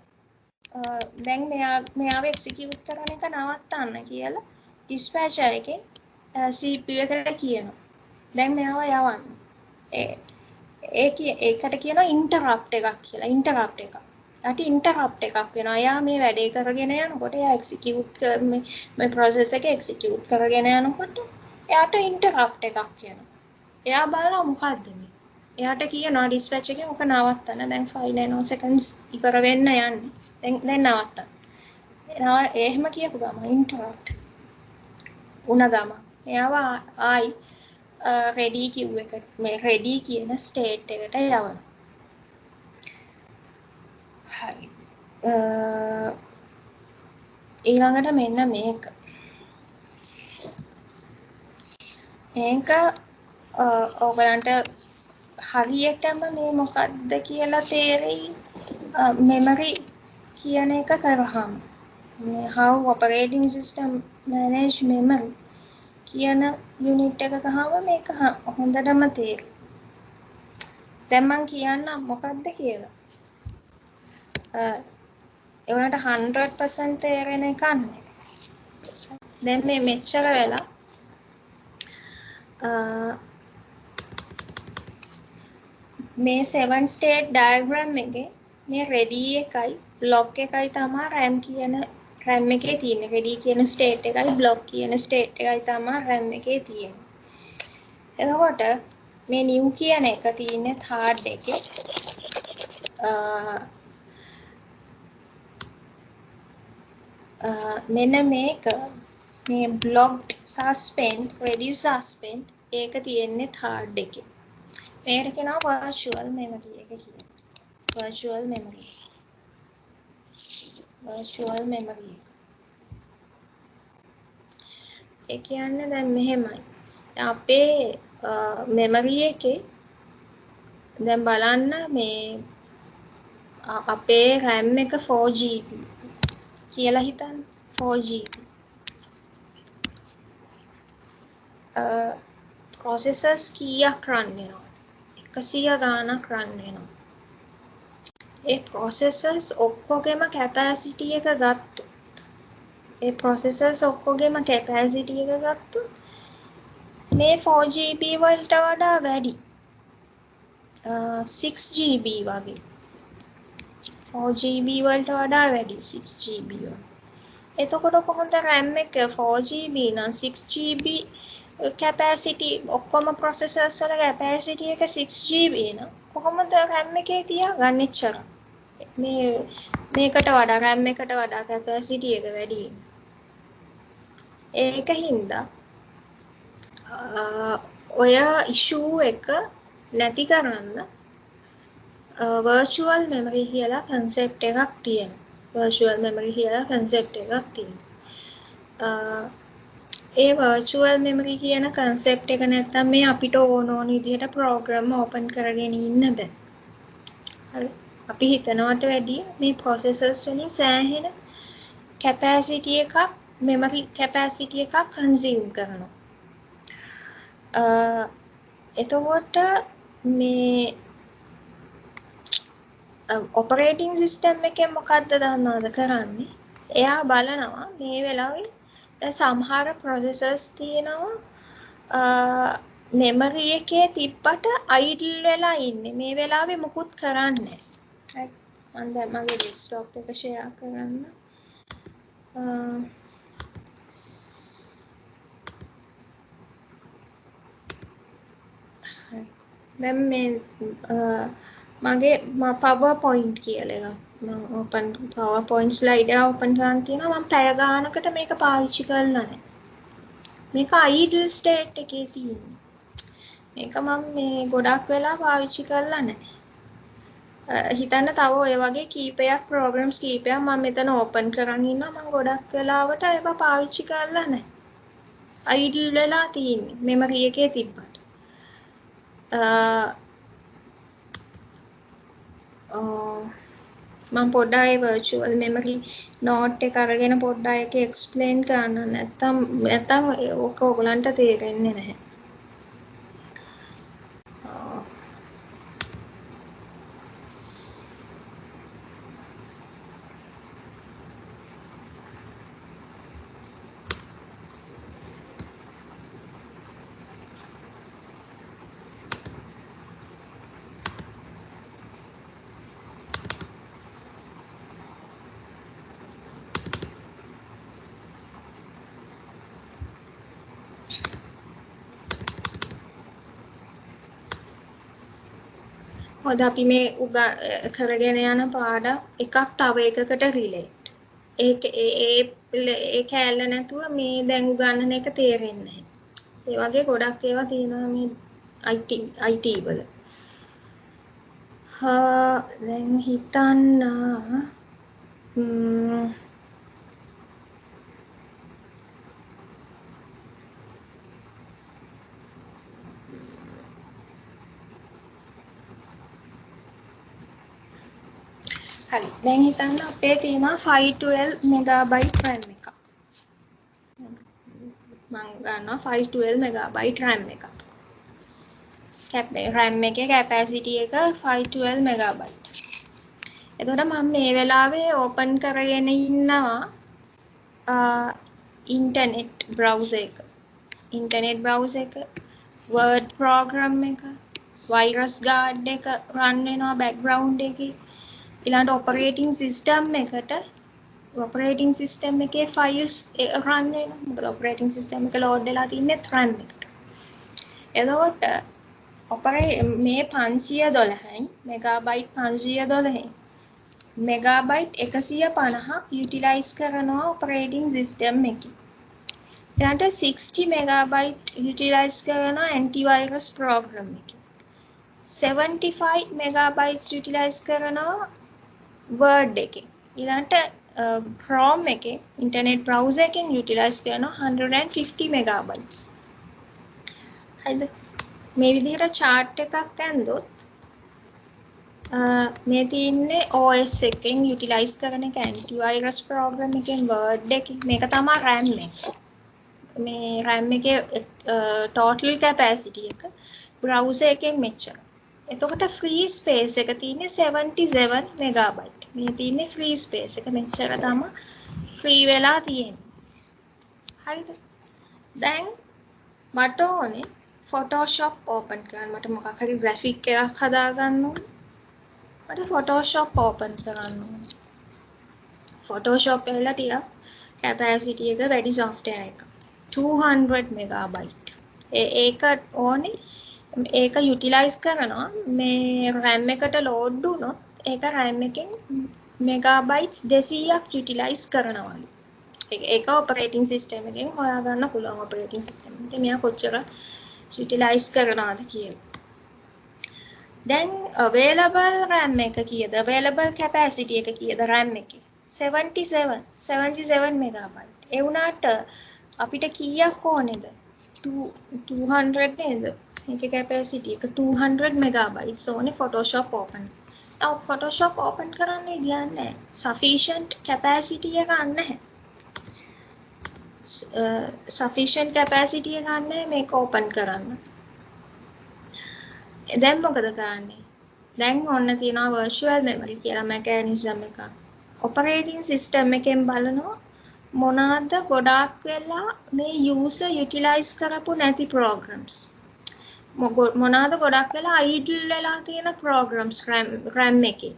දැන් මෙයාව execute කරන එක නවත්තන්න කියලා dispatcher එකෙන් CPU එකට කියනවා. දැන් මෙයාව යවන්න. ඒකට කියනවා interrupt එකක් කියලා. interrupt එකක්. ඊට interrupt එකක් වෙනවා. එයා මේ වැඩේ කරගෙන යනකොට එයා execute මේ process එක execute කරගෙන යනකොට එයාට interrupt එකක් වෙනවා. එයා බලනවා මොකද්ද මේ? එයාට කියනවා dispatch එකෙන් ඔක නවත්තන්න. දැන් 5 nanoseconds ඉවර වෙන්න යන්නේ. දැන් නවත්තන්න. එහෙම කියපු ගමන් interrupt උණ ගමන් එයාව ආයි ready කිව් එකට මේ ready කියන state එකට යවනවා. හරි. ඊළඟට මෙන්න මේක. මේක ඔයගලන්ට හරියටම මේ මොකක්ද කියලා තේරෙයි memory කියන එක කරාම. how operating system manage memory කියන unit එක ගහම මේක හොඳටම තේරෙයි. දැන් මම කියන්නම් මොකක්ද කියලා. ඒවට 100% තේරෙන එකක් නෙවෙයි. දැන් මේ මෙච්චර වෙලා මේ 7 state diagram එකේ මේ ready එකයි block එකයි තමයි RAM කියන RAM එකේ තියෙන්නේ. ready කියන state එකයි block කියන state එකයි තමයි RAM එකේ තියෙන්නේ. එතකොට මේ new කියන එක තියෙන්නේ third එකේ. මෙන්න මේක මේ blocked suspend ready suspend ඒක තියෙන්නේ third එකේ. මේකට කියනවා virtual memory එක කියලා. virtual memory. ඒ කියන්නේ දැන් මෙහෙමයි. අපේ memory එකේ දැන් බලන්න මේ අපේ RAM එක 4GB කියලා හිතන්න. 4GB. processors කීයක් run වෙනවා? 100 ගාණක් run වෙනවා. ඒ processors ඔක්කොගෙම capacity එක ගත්තොත් මේ 4GB වලට වඩා වැඩි 6GB වගේ 4GB වලට වඩා වැඩි 6GB වගේ. එතකොට කොහොමද RAM එක 4GB නම් 6GB capacity ඔක්කොම processors වල capacity එක 6GB නම් කොහොමද RAM එකේ තියාගන්නේ ඉච්චර? මේකට වඩා RAM එකට වඩා capacity එක වැඩි. ඒක හින්දා ඔය issue එක නැති කරන්න virtual memory කියලා concept එකක් තියෙනවා. ඒ virtual memory කියන concept එක නැත්තම් මේ අපිට ඕන විදිහට program open කරගෙන ඉන්න බෑ. හරි. අපි හිතනවට වැඩිය මේ processors වලින් සෑහෙන capacity එකක් memory capacity එකක් consume කරනවා. එතකොට මේ operating system එකෙන් මොකද්ද දන්නවද කරන්නේ? එයා බලනවා මේ වෙලාවේ සමහර processors තියෙනවා memory එකේ තිබ්බට idle වෙලා ඉන්නේ. මේ වෙලාවේ මුකුත් කරන්නේ නැහැ. මම දැන් මගේ desktop එක share කරන්න. දැන් මේ මගේ PowerPoint කියලා එකක් මම open PowerPoint slide එක open කරන් තියෙනවා. මම පැය ගානකට මේක පාවිච්චි කරලා නැහැ. මේක idle state එකේ තියෙන්නේ. මේක මම මේ ගොඩක් වෙලා පාවිච්චි කරලා නැහැ. හිතන්න තව ඔය වගේ කීපයක් ප්‍රෝග්‍රම්ස් කීපයක් මම මෙතන ඕපන් කරන් ඉන්නවා. මම ගොඩක් වෙලාවට ඒවා පාවිච්චි කරලා නැහැ. අයිඩල් වෙලා තියෙන්නේ මෙමරි එකේ තිබ්බට. මම පොඩ්ඩක් ඒ virtual memory note එක අරගෙන පොඩ්ඩක් ඒක explain කරන්න. නැත්තම් ඕක ඔයගලන්ට තේරෙන්නේ නැහැ. හොඳ අපි මේ කරගෙන යන පාඩම් එකක් තව එකකට රිලේට්. ඒ කැලල නැතුව මේ දැන් උගන්නන එක තේරෙන්නේ නැහැ. ඒ වගේ ගොඩක් ඒවා තියෙනවා මේ IT වල. දැන් හිතන්න හරි දැන් හිතන්න අපේ තියෙනවා 512 මෙගාබයිට් RAM එකක්. මම ගන්නවා 512 මෙගාබයිට් RAM එකක්. RAM එකේ කැපැසිටි එක 512 මෙගාබයිට්. එතකොට මම මේ වෙලාවේ ඕපන් කරගෙන ඉන්නවා ඉන්ටර්නෙට් බ්‍රවුසර් එක. ඉන්ටර්නෙට් බ්‍රවුසර් එක, Word program එක, virus guard එක run වෙනවා background එකේ. ඊළඟට operating system එකේ files run වෙනවා. මොකද operating system එක load වෙලා තින්නේ RAM එකට. එතකොට මේ 512යි මෙගාබයිට් 512යි මෙගාබයිට් 150ක් යුටිලයිස් කරනවා operating system එකේ. ඊළඟට 60 මෙගාබයිට් යුටිලයිස් කරනවා antivirus program එකේ. 75 මෙගාබයිට්ස් යුටිලයිස් කරනවා Word එකේ. ඊළඟට Chrome එකේ internet browser එකෙන් යුටිලයිස් කරනවා 150 මෙගාබයිට්ස්. හරිද? මේ විදිහට chart එකක් ඇන්දොත් මේ තියෙන්නේ OS එකෙන් යුටිලයිස් කරන එක antivirus program එකෙන් Word එකෙන් මේක තමයි RAM එක. මේ RAM එකේ total capacity එක browser එකෙන් මෙච්චර. එතකොට free space එක තියෙන්නේ 77 megabyte. මේ තියෙන්නේ free space එක මෙච්චර තමයි free වෙලා තියෙන්නේ. හරිද? දැන් මට ඕනේ Photoshop open කරන්න. මට මොකක් හරි graphic එකක් හදාගන්න ඕනේ. මට Photoshop open කරන්න ඕනේ. Photoshop එකලා ටිකක් capacity එක වැඩි software එකක්. 200 megabyte. ඒක ඕනේ ඒක යුටිලයිස් කරනවා මේ RAM එකට ලෝඩ් වුණොත් ඒක RAM එකෙන් මෙගාබයිට්ස් 200ක් යුටිලයිස් කරනවලු. ඒක ඔපරේටින් සිස්ටම් එකෙන් හොයාගන්න පුළුවන් ඔපරේටින් සිස්ටම් එකේ මෙයා කොච්චර යුටිලයිස් කරනවද කියලා. දැන් available RAM එක කීයද? available capacity එක කීයද RAM එකේ? 77 megabyte. ඒ වුණාට අපිට කීයක් ඕනේද? 200 නේද? මේකේ capacity එක 200 megabytes ඕනේ Photoshop open. Photoshop open කරන්න කියන්නේ sufficient capacity එක නැහැ. sufficient capacity එක නැහැ මේක open කරන්න. දැන් මොකද කරන්නේ? දැන් ඔන්න තියෙනවා virtual memory කියලා mechanism එකක්. operating system එකෙන් බලනවා මොනවාද ගොඩාක් වෙලා මේ user utilize කරපු නැති programs. මොනවාද ගොඩක් වෙලා idle වෙලා තියෙන programs RAM එකේ.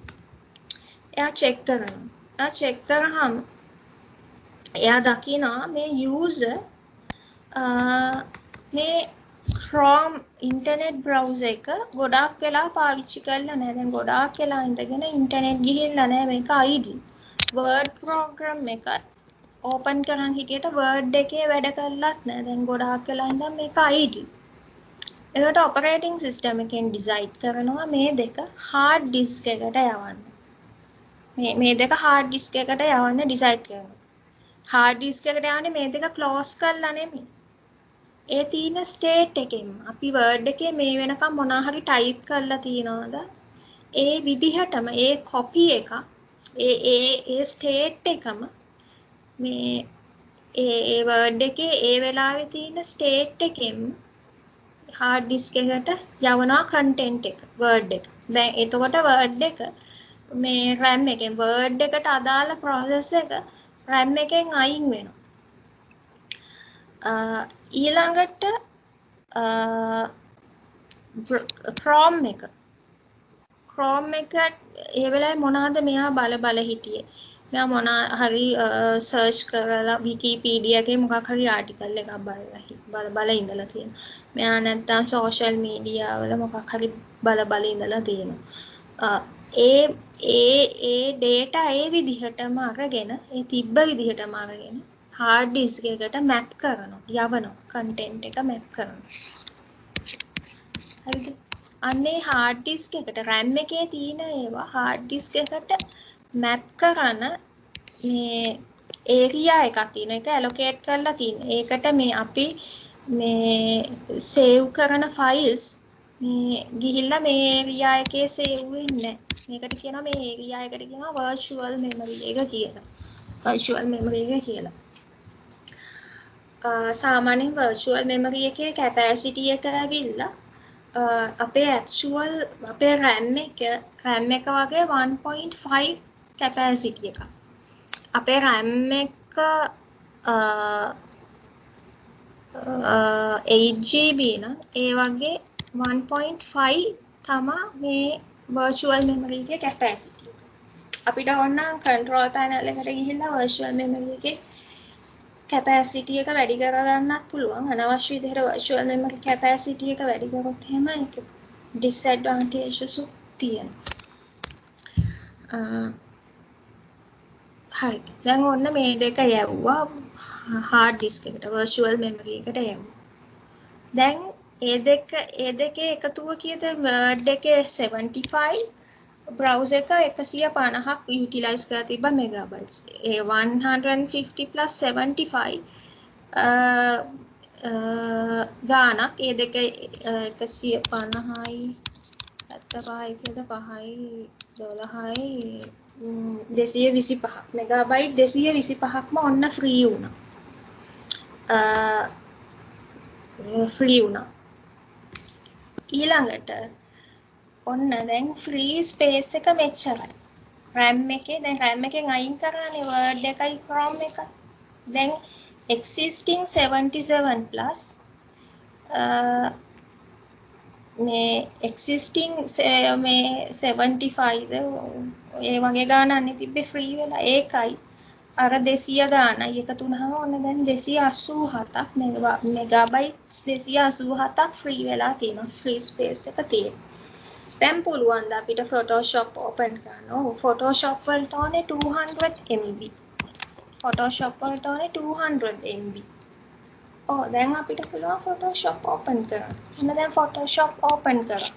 එයා check කරනවා. එයා check කරාම එයා දකිනවා මේ user මේ Chrome internet browser එක ගොඩක් වෙලා පාවිච්චි කරලා නැහැ. දැන් ගොඩාක් වෙලා ඉඳගෙන internet ගිහිල්ලා නැහැ මේක idle. Word program එක open කරන් හිටියට Word එකේ වැඩ කරලත් නැහැ. දැන් ගොඩාක් වෙලා ඉඳන් මේක idle. එතකොට ඔපරේටිං සිස්ටම් එකෙන් ඩිසයිඩ් කරනවා මේ දෙක හાર્ඩ් ඩිස්ක් එකට යවන්න. මේ දෙක හાર્ඩ් ඩිස්ක් එකට යවන්න ඩිසයිඩ් කරනවා. හાર્ඩ් ඩිස්ක් එකට යවන්නේ මේ දෙක ක්ලෝස් කරලා නෙමෙයි. ඒ තියෙන ස්ටේට් එකෙන් අපි වර්ඩ් එකේ මේ වෙනකම් මොනවා හරි ටයිප් කරලා තියනවාද? ඒ විදිහටම ඒ කොපි එක ඒ ස්ටේට් එකම මේ ඒ වර්ඩ් එකේ ඒ වෙලාවේ තියෙන ස්ටේට් එකෙන් hard disk එකට යවනවා content එක word එක. දැන් එතකොට word එක මේ RAM එකෙන් word එකට අදාළ process එක RAM එකෙන් අයින් වෙනවා. ඊළඟට Chrome එක ඒ වෙලාවේ මොනවාද මෙයා බල හිටියේ. මෙයා මොන හරි සර්ච් කරලා විකිපීඩියා එකේ මොකක් හරි ආටිකල් එකක් බල ඉඳලා තියෙනවා. මෙයා නැත්තම් සෝෂල් මීඩියා වල මොකක් හරි බල ඉඳලා තියෙනවා. ඒ data ඒ විදිහටම අරගෙන ඒ තිබ්බ විදිහටම අරගෙන hard disk එකට map කරනවා. යවනවා. content එක map කරනවා. හරිද? අන්නේ hard disk එකට RAM එකේ තියෙන ඒවා hard disk එකට map කරන මේ area එකක් තියෙන එක allocate කරලා තියෙන. ඒකට මේ අපි මේ save කරන files මේ ගිහිල්ලා මේ area එකේ save වෙන්නේ නැහැ. මේකට කියනවා මේ area එකට කියනවා virtual memory එක කියලා. virtual memory එක කියලා. සාමාන්‍යයෙන් virtual memory එකේ capacity එක ඇවිල්ලා අපේ actual අපේ RAM එක වගේ 1.5 capacity එක. අපේ RAM එක 8GB නම් ඒ වගේ 1.5 තමයි මේ virtual memory එකේ capacity එක. අපිට ඕන නම් control panel එකට ගිහිල්ලා virtual memory එකේ capacity එක වැඩි කරගන්නත් පුළුවන්. අනවශ්‍ය විදිහට virtual memory capacity එක වැඩි කරොත් එහෙම ඒක disadvantages උත් තියෙනවා. හරි. දැන් ඔන්න මේ දෙක යවුවා hard disk එකට virtual memory එකට යවුවා. දැන් ඒ දෙකේ එකතුව කීයද? word එකේ 75 browser එක 150ක් utilize කරලා තිබ්බ megabytes. ඒ 150 plus 75 ගානක් ඒ දෙක 150යි 75යි කියද 5යි 12යි 225ක් මෙගාබයිට් 225ක්ම ඔන්න ෆ්‍රී වුණා. ඊළඟට ඔන්න දැන් ෆ්‍රී ස්පේස් එක මෙච්චරයි. RAM එකේ දැන් RAM එකෙන් අයින් කරානේ Word එකයි Chrome එක. දැන් existing 77 plus මේ existing මේ 75ද ඒ වගේ ගානක් තිබ්බේ ෆ්‍රී වෙලා ඒකයි අර 200 ගානයි එකතු වුණාම ඔන්න දැන් 287ක් මෙගාබයිට්ස් 287ක් ෆ්‍රී වෙලා තියෙනවා ෆ්‍රී ස්පේස් එක තියෙනවා. දැන් පුළුවන් ද අපිට Photoshop open කරන්න. ඔව් Photoshop වලට ඕනේ 200 MB. Photoshop වලට ඕනේ 200 MB. ඔව් දැන් අපිට පුළුවන් Photoshop open කරන්න. ඔන්න දැන් Photoshop open කරා.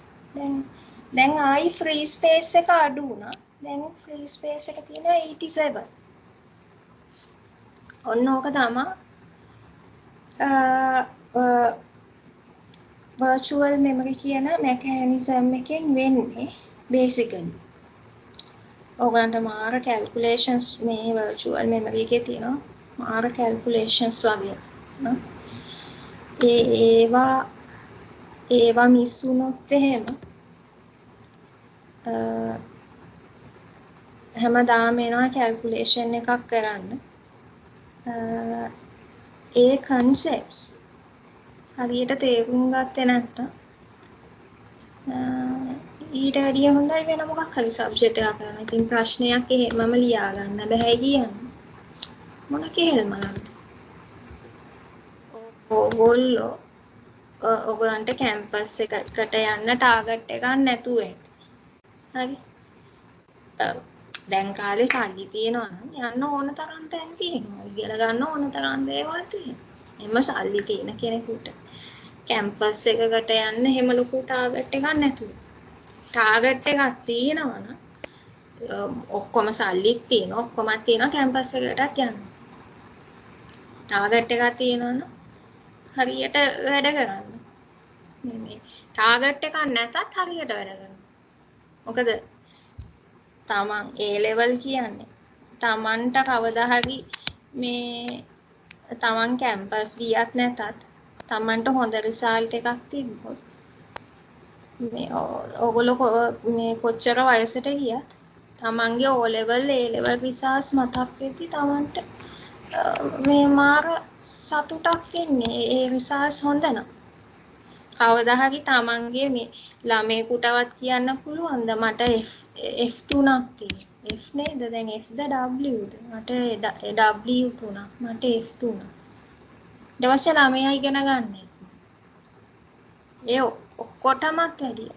දැන් ආයි free space එක අඩු වුණා. දැන් free space එක තියෙනවා 87. ඔන්න ඕක තමයි virtual memory කියන mechanism එකෙන් වෙන්නේ basically. ඕගලන්ට මාර calculations මේ virtual memory එකේ තියෙනවා. මාර calculations වගේ. ඒවා මිස් වුණොත් එහෙම හැමදාම එනවා calculation එකක් කරන්න. ඒ concepts හරියට තේරුම් ගත්තේ නැත්තම් ඊට වැඩිය හොඳයි වෙන මොකක් හරි සබ්ජෙක්ට් එකක් කරන්න. ඉතින් ප්‍රශ්නයක් එහෙමම ලියා ගන්න බෑ කියන්නේ. මොන කෙහෙල්මලක්ද? ඕගොල්ලෝ ඔයගලන්ට කැම්පස් එකකට යන්න ටාගට් එකක් නැතුව හරි. දැන් කාලේ සල්ලි තියෙනවා නම් යන්න ඕන තරම් තැන් තියෙනවා. ඉගෙන ගන්න ඕන තරම් දේවල් තියෙනවා. එම්ම සල්ලි තියෙන කෙනෙකුට කැම්පස් එකකට යන්න එහෙම ලොකු ටාගට් එකක් නැතුව. ටාගට් එකක් තියෙනවා නම් ඔක්කොම සල්ලිත් තියෙනවා ඔක්කොමත් තියෙනවා කැම්පස් එකටත් යන්න. ටාගට් එකක් තියෙනවා නම් හරියට වැඩ කරන්න. මේ ටාගට් එකක් නැතත් හරියට වැඩ කරන්න. මොකද තමන් A level කියන්නේ තමන්ට කවදා හරි මේ තමන් කැම්පස් ගියත් නැතත් තමන්ට හොඳ රිසල්ට් එකක් තිබ්බොත් මේ ඔයගොල්ලෝ මේ කොච්චර වයසට ගියත් තමන්ගේ O level A level results මතක් වෙද්දි තමන්ට මේ මාර සතුටක් එන්නේ ඒ රිසල්ට්ස් හොඳ නම් කවදා හරි තමන්ගේ මේ ළමයෙකුටවත් කියන්න පුළුවන්ද මට F3ක් තියෙනවා F නේද දැන් Fද Wද මට W 3ක් මට F3 ඊට පස්සේ ළමයා ඉගෙන ගන්න ඒ ඔක්කොටමත් වැඩිය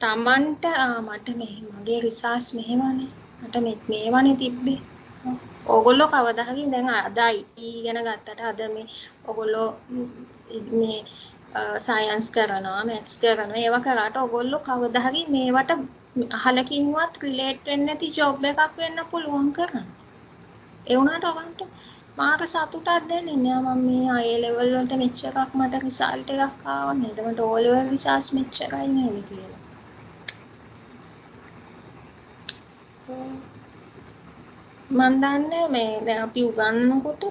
තමන්ට මට මගේ රිසර්ච් මෙහෙමනේ මට මේවනේ තිබ්බේ ඕගොල්ලෝ කවදා හරි දැන් අද IT ඉගෙන ගත්තට අද මේ ඕගොල්ලෝ මේ සයන්ස් කරනවා මැත්ස් කරනවා ඒවා කරාට ඕගොල්ලෝ කවදා හරි මේවට අහලකින්වත් රිලේට් වෙන්නේ නැති ජොබ් එකක් වෙන්න පුළුවන් කරන්නේ ඒ වුණාට ඔයගොල්ලන්ට මාක සතුටක් දැනෙන්නේ මම මේ I level වලට මෙච්චරක් මට රිසල්ට් එකක් ආවා නේද මට O level රිසල්ට් මෙච්චරයි නේද කියලා මම දන්නේ මේ දැන් අපි උගන්වනකොට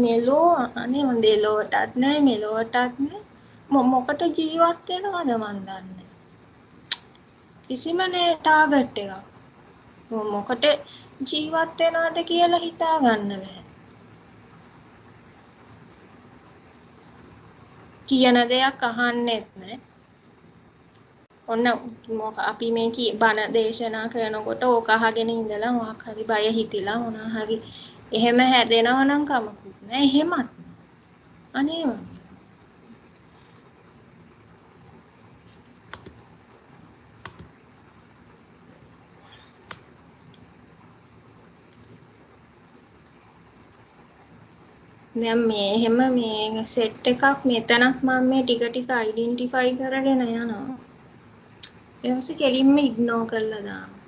මෙලෝ අනේ මම දෙලොවටත් නෑ මෙලොවටත් නෑ මොකට ජීවත් වෙනවද මන් දන්නේ කිසිම නෑ ටාගට් එකක් මොකට ජීවත් වෙනවද කියලා හිතා ගන්න බෑ කියන දෙයක් අහන්නෙත් නෑ ඔන්න අපි මේ බණ දේශනා කරනකොට ඕක අහගෙන ඉඳලා මොකක් හරි බය හිතිලා මොනවා හරි එහෙම හැදෙනව නම් කමකුත් නෑ එහෙමත් අනේ දැන් මේ එහෙම මේ සෙට් එකක් මෙතනක් මම මේ ටික ටික අයිඩෙන්ටිෆයි කරගෙන යනවා ඊට පස්සේ කෙලින්ම ඉග්නෝර් කරලා දානවා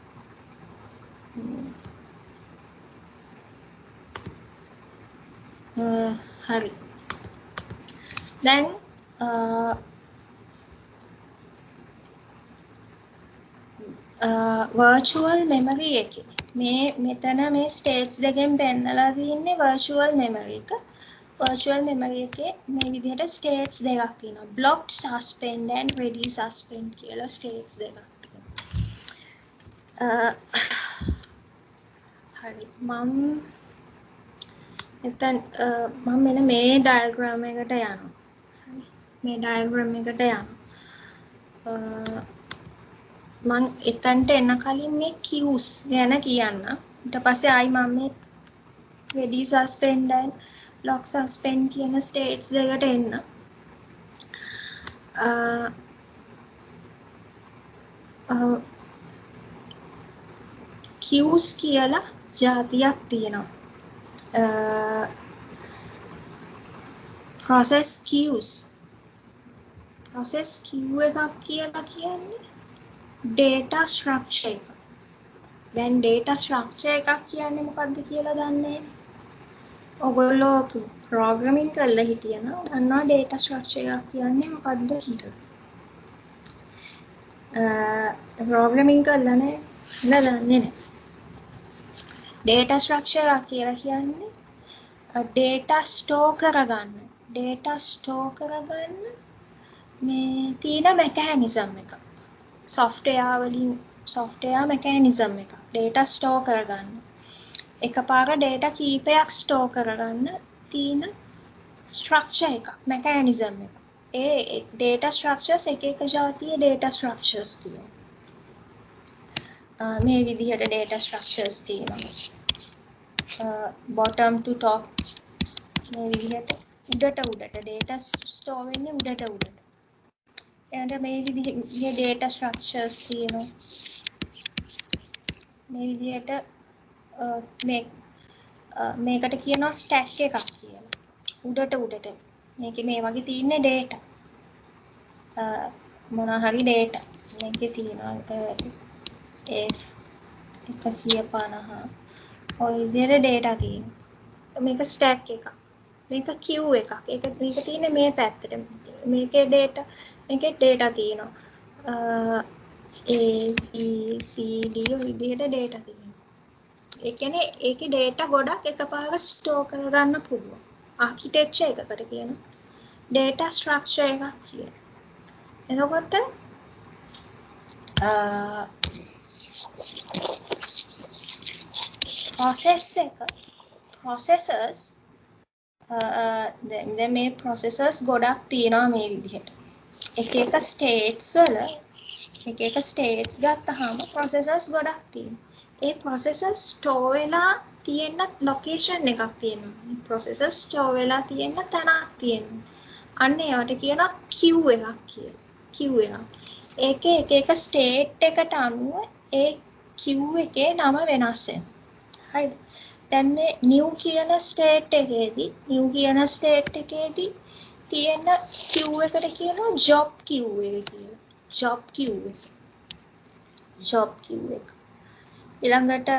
හරි දැන් virtual memory එකේ මේ මෙතන මේ states දෙකෙන් පෙන්නලා තියෙන්නේ virtual memory එක virtual memory එකේ මේ විදිහට states දෙකක් තියෙනවා blocked suspend and ready suspend කියලා states දෙකක් තියෙනවා හරි මම මෙන්න මේ diagram එකට යනවා හරි මේ diagram එකට යනවා මම එතනට එන්න කලින් මේ cues ගැන කියන්න ඊට පස්සේ ආයි මම මේ ready suspend and lock suspend කියන states දෙකට එන්න cues කියලා જાතියක් තියෙනවා process queues queue එකක් කියලා කියන්නේ data structure එක. දැන් data structure එකක් කියන්නේ මොකක්ද කියලා දන්නේ නැහැ. ඔයගොල්ලෝ programming කරලා හිටියනම් දන්නවා data structure එකක් කියන්නේ මොකක්ද කියලා. programming කරලා නැහැ දන්නේ නැහැ. data structure එකක් කියලා කියන්නේ data store කරගන්න මේ තියෙන mechanism එකක්. software mechanism එක data store කරගන්න එකපාර data කීපයක් store කරගන්න තියෙන structure එක mechanism එක ඒ data structures එක જાතියේ data structures තියෙනවා මේ විදිහට data structures තියෙනවා bottom to top මේ විදිහට උඩට data store වෙන්නේ උඩට and මේ විදිහේ data structures තියෙනවා මේ විදිහට මේකට කියනවා stack එකක් කියලා උඩට මේකේ මේ වගේ තියෙන්නේ data මොන හරි data මේකේ තියෙනවා F150 ඔය විදිහට data තියෙනවා මේක stack එකක් මේක queue එකක් මේක තියෙන්නේ මේ පැත්තට මේකේ data තියෙනවා A B C D ඔය විදිහට data තියෙනවා ඒ කියන්නේ ඒකේ data ගොඩක් එකපාර store කරගන්න පුළුවන් architecture එකකට කියනවා data structure එකක් කියන. එතකොට processors දැන් මේ processors ගොඩක් තියෙනවා මේ විදිහට. එක states වල එක states ගත්තාම processors ගොඩක් තියෙනවා. ඒ processors store වෙලා තියෙන location එකක් තියෙනවා. processors store වෙලා තියෙන තැනක් තියෙනවා. අන්න ඒවට කියනවා queue එකක් කියලා. queue එකක්. ඒකේ එක state එකට අනුව ඒ queue එකේ නම වෙනස් වෙනවා. හරිද? දැන් මේ new කියන state එකේදී තියෙන queue එකට කියනවා job queue එක කියලා. job queue එක. ඊළඟට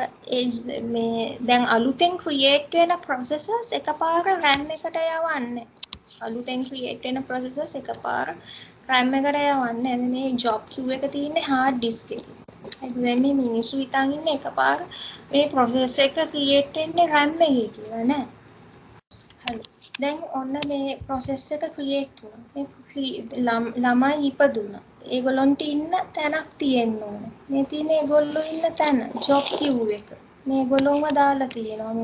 මේ දැන් අලුතෙන් create වෙන processors එකපාර RAM එකට යවන්නේ. අලුතෙන් create වෙන processors එකපාර RAM එකට යවන්නේ. මේ job queue එක තියෙන්නේ hard disk එකේ. දැන් මේ මිනිස්සු හිතන් ඉන්නේ එකපාර මේ process එක create වෙන්නේ RAM එකේ කියලා නෑ. හරි. දැන් ඔන්න මේ process එක create වුණා. මේ ළමයි ඉපදුණා. ඒගොල්ලන්ට ඉන්න තැනක් තියෙන්න ඕනේ. මේ තියෙන ඒගොල්ලෝ ඉන්න තැන job queue එක. මේගොල්ලෝම දාලා තියෙනවා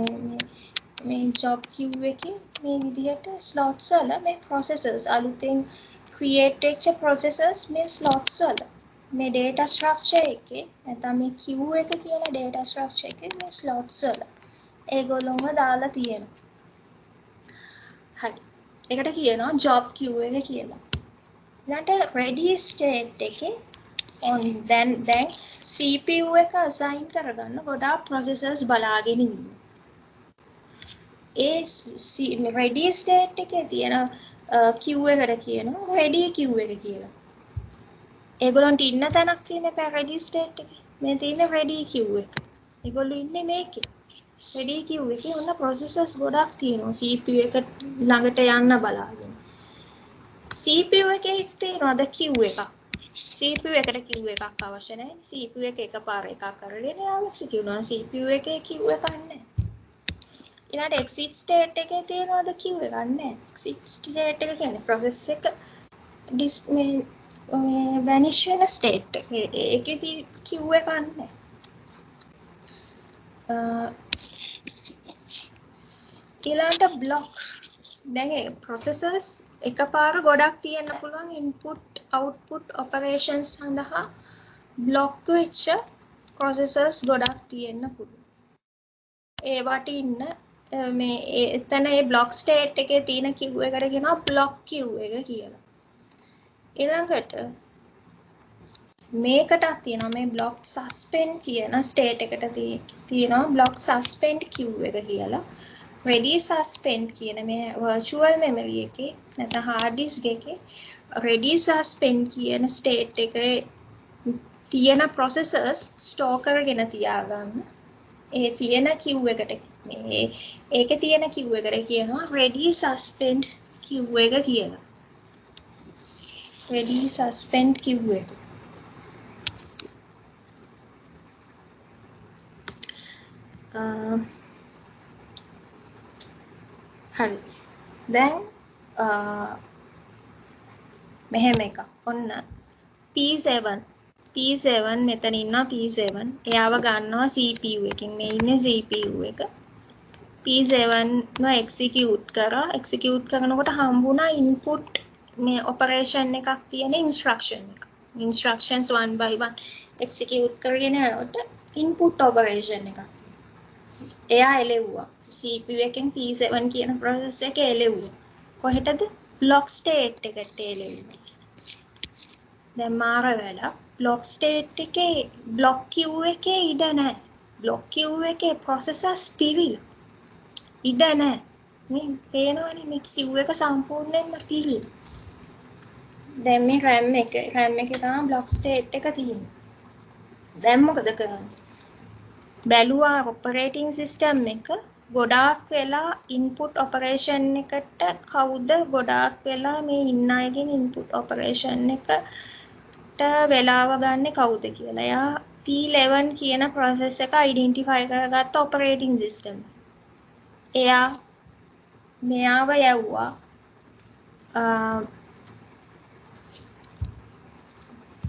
මේ job queue එකේ මේ විදිහට slots වල මේ processors අලුතෙන් create වෙච්ච processors මේ slots වල මේ data structure එකේ නැත්නම් මේ queue එක කියන data structure එකේ මේ slots වල ඒගොල්ලෝම දාලා තියෙනවා. හරි. ඒකට කියනවා job queue එක කියලා. ඊළඟට ready state එකේ දැන් CPU එක assign කරගන්න ගොඩාක් processors බලාගෙන ඉන්නවා. ඒ ready state එකේ තියෙන queue එකට කියනවා ready queue එක කියලා. ඒගොල්ලන්ට ඉන්න තැනක් තියෙන ready state එකේ. මේ තියෙන ready queue එක. ඒගොල්ලෝ ඉන්නේ මේකේ. ready queue එකේ ඔන්න processors ගොඩක් තියෙනවා. CPU එක ළඟට යන්න බලාගෙන. CPU එකේ තියෙනවද queue එකක්? CPU එකට queue එකක් අවශ්‍ය නැහැ. CPU එක එකපාර එකක් කරගෙන අවශ්‍ය කියනවා. CPU එකේ queue එකක් නැහැ. ඊළඟට exit state එකේ තියෙනවද queue එකක් නැහැ. exit state එක කියන්නේ process එක vanish වෙන state එක. ඒකේදී queue එකක් නැහැ. ඊළඟට block. දැන් processors එකපාර ගොඩක් තියෙන්න පුළුවන් input output operations සඳහා block වෙච්ච processors ගොඩක් තියෙන්න පුළුවන්. ඒවට ඉන්න මේ එතන ඒ block state එකේ තියෙන queue එකට කියනවා block queue එක කියලා. ඊළඟට මේකටත් තියෙනවා මේ block suspend කියන state එකට තියෙනවා block suspend queue එක කියලා. ready suspend කියන මේ virtual memory එකේ නැත්නම් hard disk එකේ ready suspend කියන state එකේ තියෙන processors store කරගෙන තියාගන්න. ඒ තියෙන queue එකට මේ ඒකේ තියෙන queue එකට කියනවා ready suspend queue එක කියලා. ready suspend queue එක. හරි. දැන් මෙහෙම එකක්. ඔන්න P7 මෙතන ඉන්නවා P7. එයාව ගන්නවා CPU එකකින්. මේ ඉන්නේ CPU එක. P7 ව execute කරා. execute කරනකොට හම්බුණා input මේ operation එකක් තියෙන instruction එක. instructions one by one execute කරගෙන යනකොට input operation එකක්. එයා එළෙව්වා. CPU එකෙන් P7 කියන process එක එළෙව්වා. කොහෙටද? block state එකට එළෙව්වා. දැන් මාර වැඩ block state එකේ block queue එකේ ඉඩ නැහැ. block queue එකේ processors පිළිලා. ඉඩ නැහැ. මේ පේනවනේ මේ queue එක සම්පූර්ණයෙන්ම පිළිලා. දැන් මේ RAM එකේ තමයි block state එක තියෙන්නේ. දැන් මොකද කරන්නේ? බැලුවා operating system එක ගොඩාක් වෙලා input operation එකට කවුද ගොඩාක් වෙලා මේ ඉන්න අයගෙන් input operation එකට වෙලාව ගන්න කවුද කියලා. එයා P11 කියන process එක identify කරගත්ත operating system. එයා මෙයාව යවුවා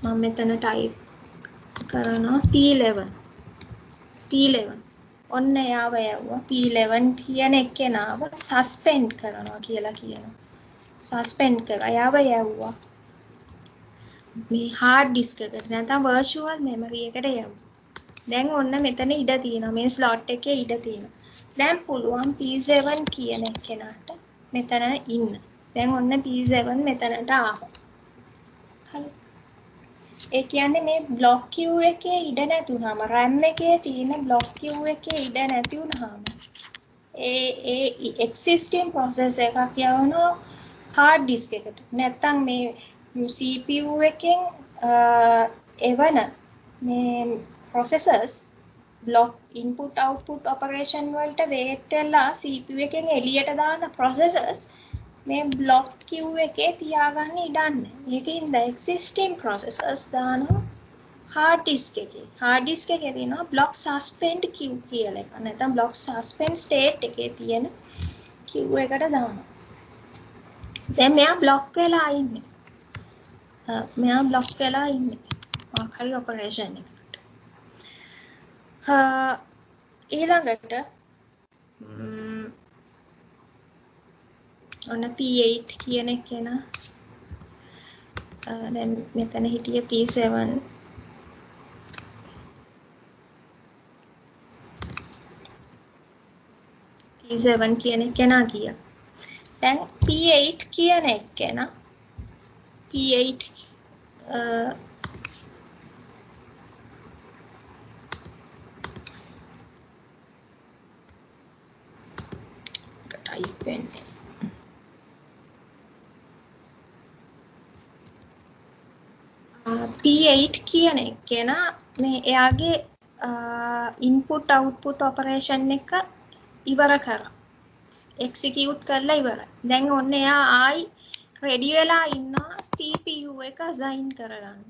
මම මෙතන type කරනවා P11 ඔන්න එයාව යවුවා P11 කියන එක්කෙනාව suspend කරනවා කියලා කියනවා. suspend කරා එයාව යවුවා මේ hard disk එකට නැත්නම් virtual memory එකට යවුවා. දැන් ඔන්න මෙතන ඉඩ තියෙනවා මේ slot එකේ ඉඩ තියෙනවා. දැන් පුළුවන් P7 කියන එක්කෙනාට මෙතන ඉන්න. දැන් ඔන්න P7 මෙතනට ආවා. හරි. ඒ කියන්නේ මේ block queue එකේ ඉඩ නැතුනම RAM එකේ තියෙන block queue එකේ ඉඩ නැති වුනහම ඒ existing process එකක් යවනවා hard disk එකට. නැත්තම් මේ CPU එකෙන් එවන මේ processors block input output operation වලට wait වෙලා CPU එකෙන් එළියට දාන processors මේ block queue එකේ තියාගන්න ඉඩන්නේ. ඒකින්ද existing processors දානවා hard disk එකේ. hard disk එකේ තියෙනවා block suspend queue කියලා එක. නැත්නම් block suspend state එකේ තියෙන queue එකට දානවා. දැන් මෙයා block වෙලා ඉන්නේ. මෙයා block වෙලා ඉන්නේ. ආඛරි operation එකකට. ඊළඟට ඔන්න P8 කියන එකේන දැන් මෙතන හිටිය P7 කියන එකේනා ගියා. දැන් P8 කියන එකේන P8 type වෙන්නේ P8 කියන එකේන මේ එයාගේ input output operation එක ඉවර කරා. execute කරලා ඉවරයි. දැන් ඔන්න එයා ආයි ready වෙලා ඉන්නවා CPU එක assign කරගන්න.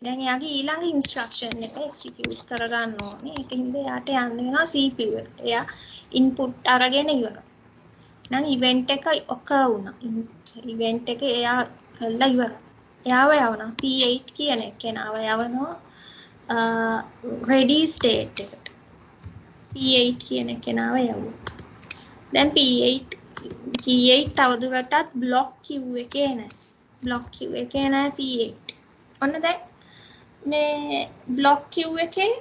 දැන් එයාගේ ඊළඟ instruction එක execute කරගන්න ඕනේ. ඒකින්ද එයාට යන්න වෙනවා CPU එකට. එයා input අරගෙන ඉවරයි. නම් event එක occur වුණා. event එක එයා කළා ඉවරයි. එයාව යවනවා P8 කියන එකේනාව යවනවා ready state එකට. P8 කියන එකේනාව යවුවා. දැන් P8 තවදුරටත් block queue එකේ නැහැ. block queue එකේ නැහැ P8. ඔන්න දැන් මේ block queue එකේ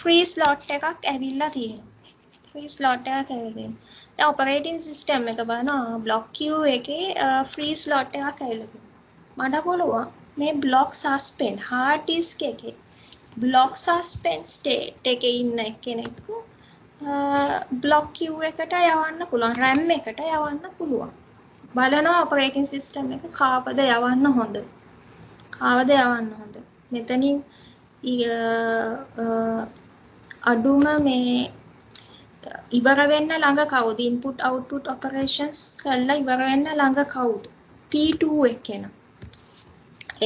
free slot එකක් ඇවිල්ලා තියෙනවා. free slot එකක් ඇවිල්ලා තියෙනවා. දැන් operating system එක බලනවා block queue එකේ free slot එකක් ඇවිල්ලා තියෙනවා. මට පුළුවන් මේ block suspend hard disk එකේ block suspend state එකේ ඉන්න කෙනෙක්ව block queue එකට යවන්න පුළුවන් RAM එකට යවන්න පුළුවන්. බලනවා operating system එක කාවද යවන්න හොඳ. මෙතනින් අඩුම මේ ඉවර වෙන්න ළඟ කවුද input output operations කරලා ඉවර වෙන්න ළඟ කවුද P2 එකේන.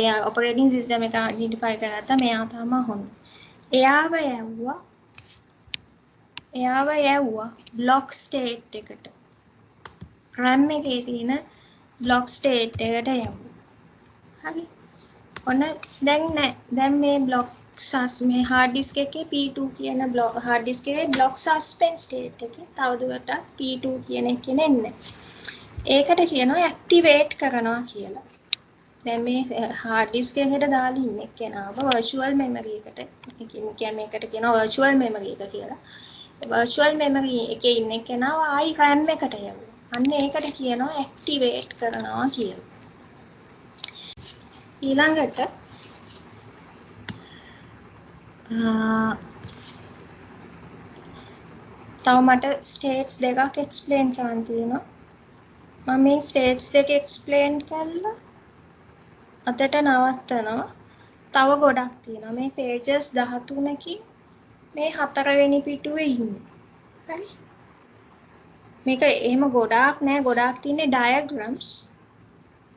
එයා operating system එක identify කරගත්තා මෙයා තමයි හොඳ. එයාව යවුවා block state එකට. RAM එකේ තියෙන block state එකට යවුවා. හරි. ඔන්න දැන් මේ block මේ hard disk එකේ P2 කියන hard disk එකේ block suspend state එකේ තවදුරටත් P2 කියන එකේ නෙන්නේ. ඒකට කියනවා activate කරනවා කියලා. දැන් මේ hard disk එකට දාලා ඉන්න කෙනාව virtual memory එකට කියන්නේ මේකට කියනවා virtual memory එක කියලා. virtual memory එකේ ඉන්න කෙනාව ආයි RAM එකට යවුවා. අන්න ඒකට කියනවා activate කරනවා කියලා. ඊළඟට තව මට states දෙකක් explain කරන්න තියෙනවා. මම මේ states දෙක explain කළා අතට නවත්තනවා. තව ගොඩක් තියෙනවා. මේ pages 13කින් මේ 4 වෙනි පිටුවේ ඉන්නේ. හරි. මේක එහෙම ගොඩාක් නෑ. ගොඩාක් තියෙන්නේ diagrams.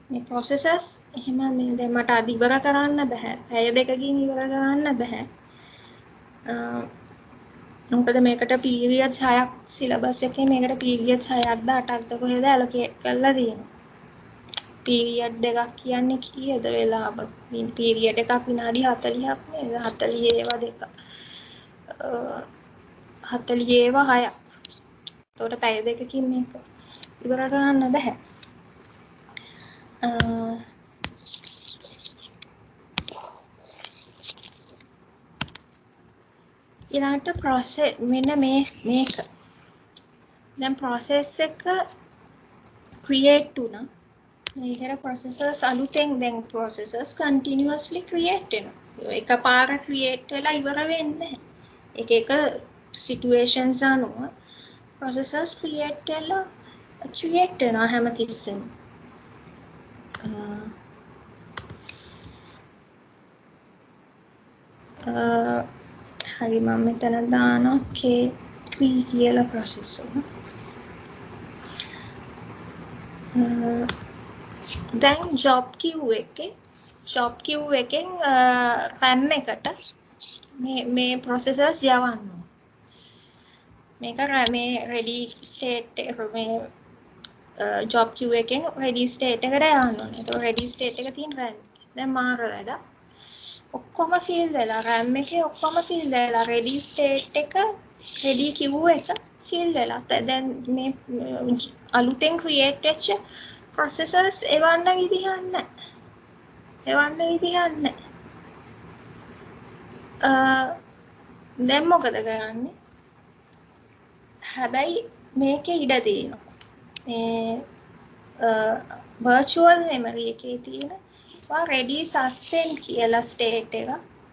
මේ processes එහෙම මේ දැන් මට අද ඉවර කරන්න බෑ. පැය දෙකකින් ඉවර කරන්න බෑ. මොකද මේකට periods 6ක් syllabus එකේ මේකට periods 6ක්ද 8ක්ද කොහෙද allocate කරලා තියෙනවා. period දෙකක් කියන්නේ කීයද වෙලාව? period එකක් විනාඩි 40ක් නේද? 40 ඒවා දෙක. 40 ඒවා 6ක්. එතකොට පැය දෙකකින් මේක ඉවර කරන්න බෑ. ඊළඟට process මෙන්න මේක. දැන් process එක create වුණා. මේකට processes අලුතෙන් දැන් processes continuously create වෙනවා. එකපාර create වෙලා ඉවර වෙන්නේ නැහැ. එක situations අනුව processes create වෙනවා හැමතිස්සෙම. හරි මම මෙතන දානවා K3 කියලා process එක. දැන් job queue එකෙන් RAM එකට මේ processes යවන්න. මේක මේ ready state එක මේ job queue එකෙන් ready state එකට යවන්න ඕනේ. ඒක ready state එක තියෙන RAM. දැන් මාර වැඩ. ඔක්කොම fill වෙලා RAM එකේ ඔක්කොම fill වෙලා ready state එක ready queue එක fill වෙලා. දැන් මේ අලුතෙන් create වෙච්ච processes එවන්න විදිහක් නැහැ. දැන් මොකද කරන්නේ? හැබැයි මේකේ ඉඩ තියෙනවා. මේ virtual memory එකේ තියෙන ready suspend කියලා state එක.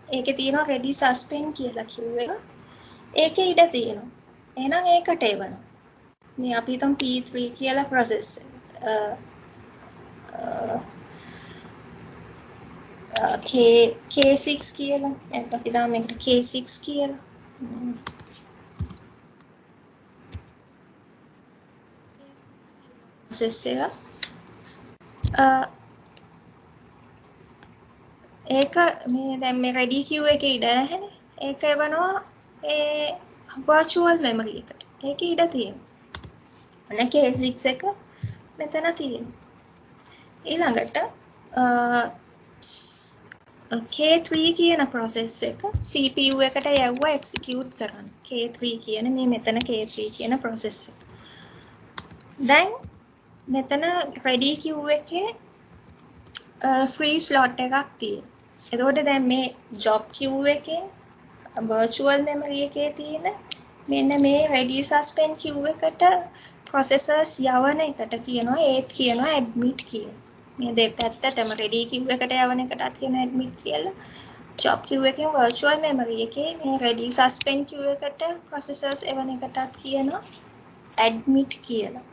ඒකේ තියෙනවා ready suspend කියලා queue එක. ඒකේ ඉඩ තියෙනවා. එහෙනම් ඒකට එවනවා. මේ අපි හිතමු P3 කියලා process එක. K6 කියලා. එතකොට අපි දාමු මේකට K6 කියලා. process එක. ඒක මේ දැන් මේ ready queue එකේ ඉඩ නැහැනේ. ඒක එවනවා ඒ virtual memory එකට. ඒකේ ඉඩ තියෙනවා. අනේ K6 එක මෙතන තියෙනවා. ඊළඟට K3 කියන process එක CPU එකට යවුව execute කරන්න. K3 කියන මේ මෙතන K3 කියන process එක. දැන් මෙතන ready queue එකේ free slot එකක් තියෙනවා. එතකොට දැන් මේ job queue එකේ virtual memory එකේ තියෙන මෙන්න මේ ready suspend queue එකට processors යවන එකට කියනවා ඒත් කියනවා admit කියලා. මේ දෙපැත්තටම ready queue එකට යවන එකටත් කියනවා admit කියලා. job queue එකෙන් virtual memory එකේ මේ ready suspend queue එකට processors එවන එකටත් කියනවා admit කියලා.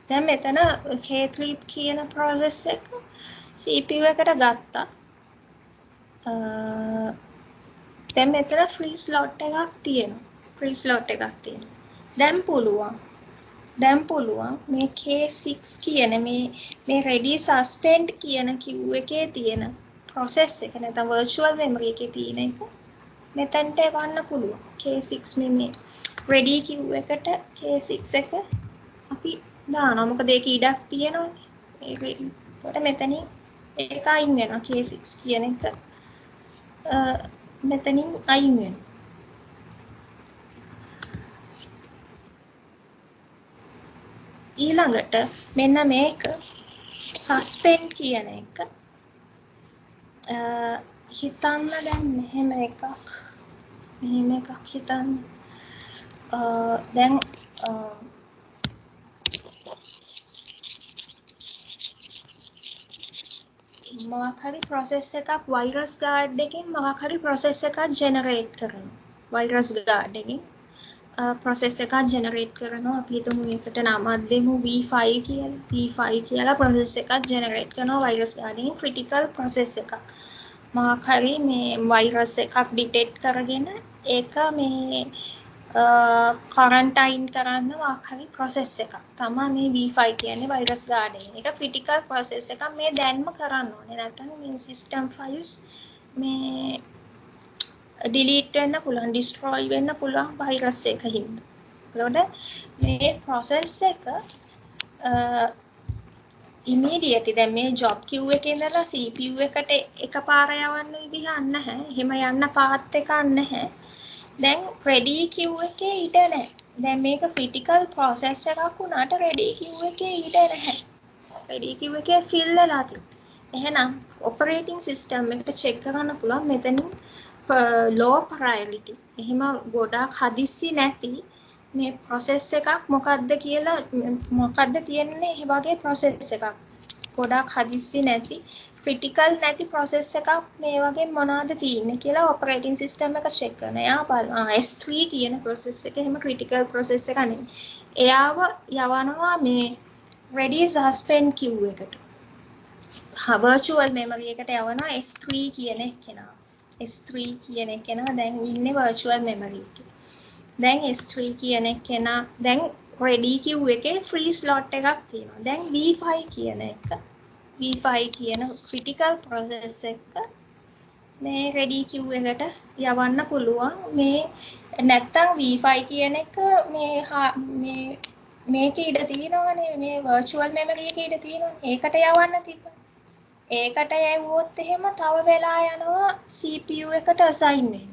දැන් මෙතන K3 කියන process එක CPU එකට ගත්තා. දැන් මෙතන free slot එකක් තියෙනවා. දැන් පුළුවන් මේ K6 කියන මේ ready suspend කියන queue එකේ තියෙන process එක නැත්නම් virtual memory එකේ තියෙන එක මෙතනට එවන්න පුළුවන්. K6 මේ ready queue එකට K6 එක අපි දානවා. මොකද ඒක ඉඩක් තියෙනවානේ. ඒකට මෙතනින් ඒක අයින් වෙනවා. K6 කියන එක මෙතනින් අයින් වෙනවා. ඊළඟට මෙන්න මේක suspend කියන එක හිතන්න දැන් මෙහෙම එකක් හිතන්න. දැන් මොකක් හරි process එකක් virus guard එකෙන් මොකක් හරි process එකක් generate කරනවා virus guard එකෙන් process එකක් generate කරනවා අපි හිතමු ඒකට නමක් දෙමු V5 කියලා V5 කියලා process එකක් generate කරනවා virus guard එකෙන් critical process එකක් මොකක් හරි මේ virus එකක් detect කරගෙන ඒක මේ quarantine කරන්න මොකක් හරි process එකක් තමයි මේ V5 කියන්නේ virus guard එක. ඒක critical process එකක් මේ දැන්ම කරන්න ඕනේ. නැත්නම් මේ system files මේ delete වෙන්න පුළුවන්, destroy වෙන්න පුළුවන් virus එකකින්. ඒකට මේ process එක immediately දැන් මේ job queue එකේ ඉඳලා CPU එකට එකපාර යවන්න විදිහක් නැහැ. එහෙම යන්න path එකක් නැහැ. දැන් ready queue එකේ ඉඩ නැහැ. දැන් මේක critical process එකක් වුණාට ready queue එකේ ඉඩ නැහැ. ready queue එකේ fill වෙලා තියෙනවා. එහෙනම් operating system එකට check කරන්න පුළුවන් මෙතනින් low priority. එහෙම ගොඩාක් හදිස්සි නැති මේ process එකක් මොකක්ද කියලා මොකක්ද තියෙන්නේ මේ වගේ process එකක්. ගොඩාක් හදිස්සි නැති critical නැති process එකක් මේ වගේ මොනවද තියෙන්නේ කියලා operating system එක check කරන. එයා බලනවා S3 කියන process එක එහෙම critical process එකක් නෙමෙයි. එයාව යවනවා මේ ready suspend queue එකට. virtual memory එකට යවනවා S3 කියන එකේනවා. S3 කියන එකේනවා දැන් ඉන්නේ virtual memory එකේ. දැන් S3 කියන එකේනා දැන් ready queue එකේ free slot එකක් තියෙනවා. දැන් V5 කියන එක V5 කියන critical process එක මේ ready queue එකට යවන්න පුළුවන්. මේ නැත්තම් V5 කියන එක මේ මේකේ ඉඩ තියෙනවනේ මේ virtual memory එකේ ඉඩ තියෙනවනේ. ඒකට යවන්න තිබ්බා. ඒකට යවුවොත් එහෙම තව වෙලා යනවා CPU එකට assign වෙන්න.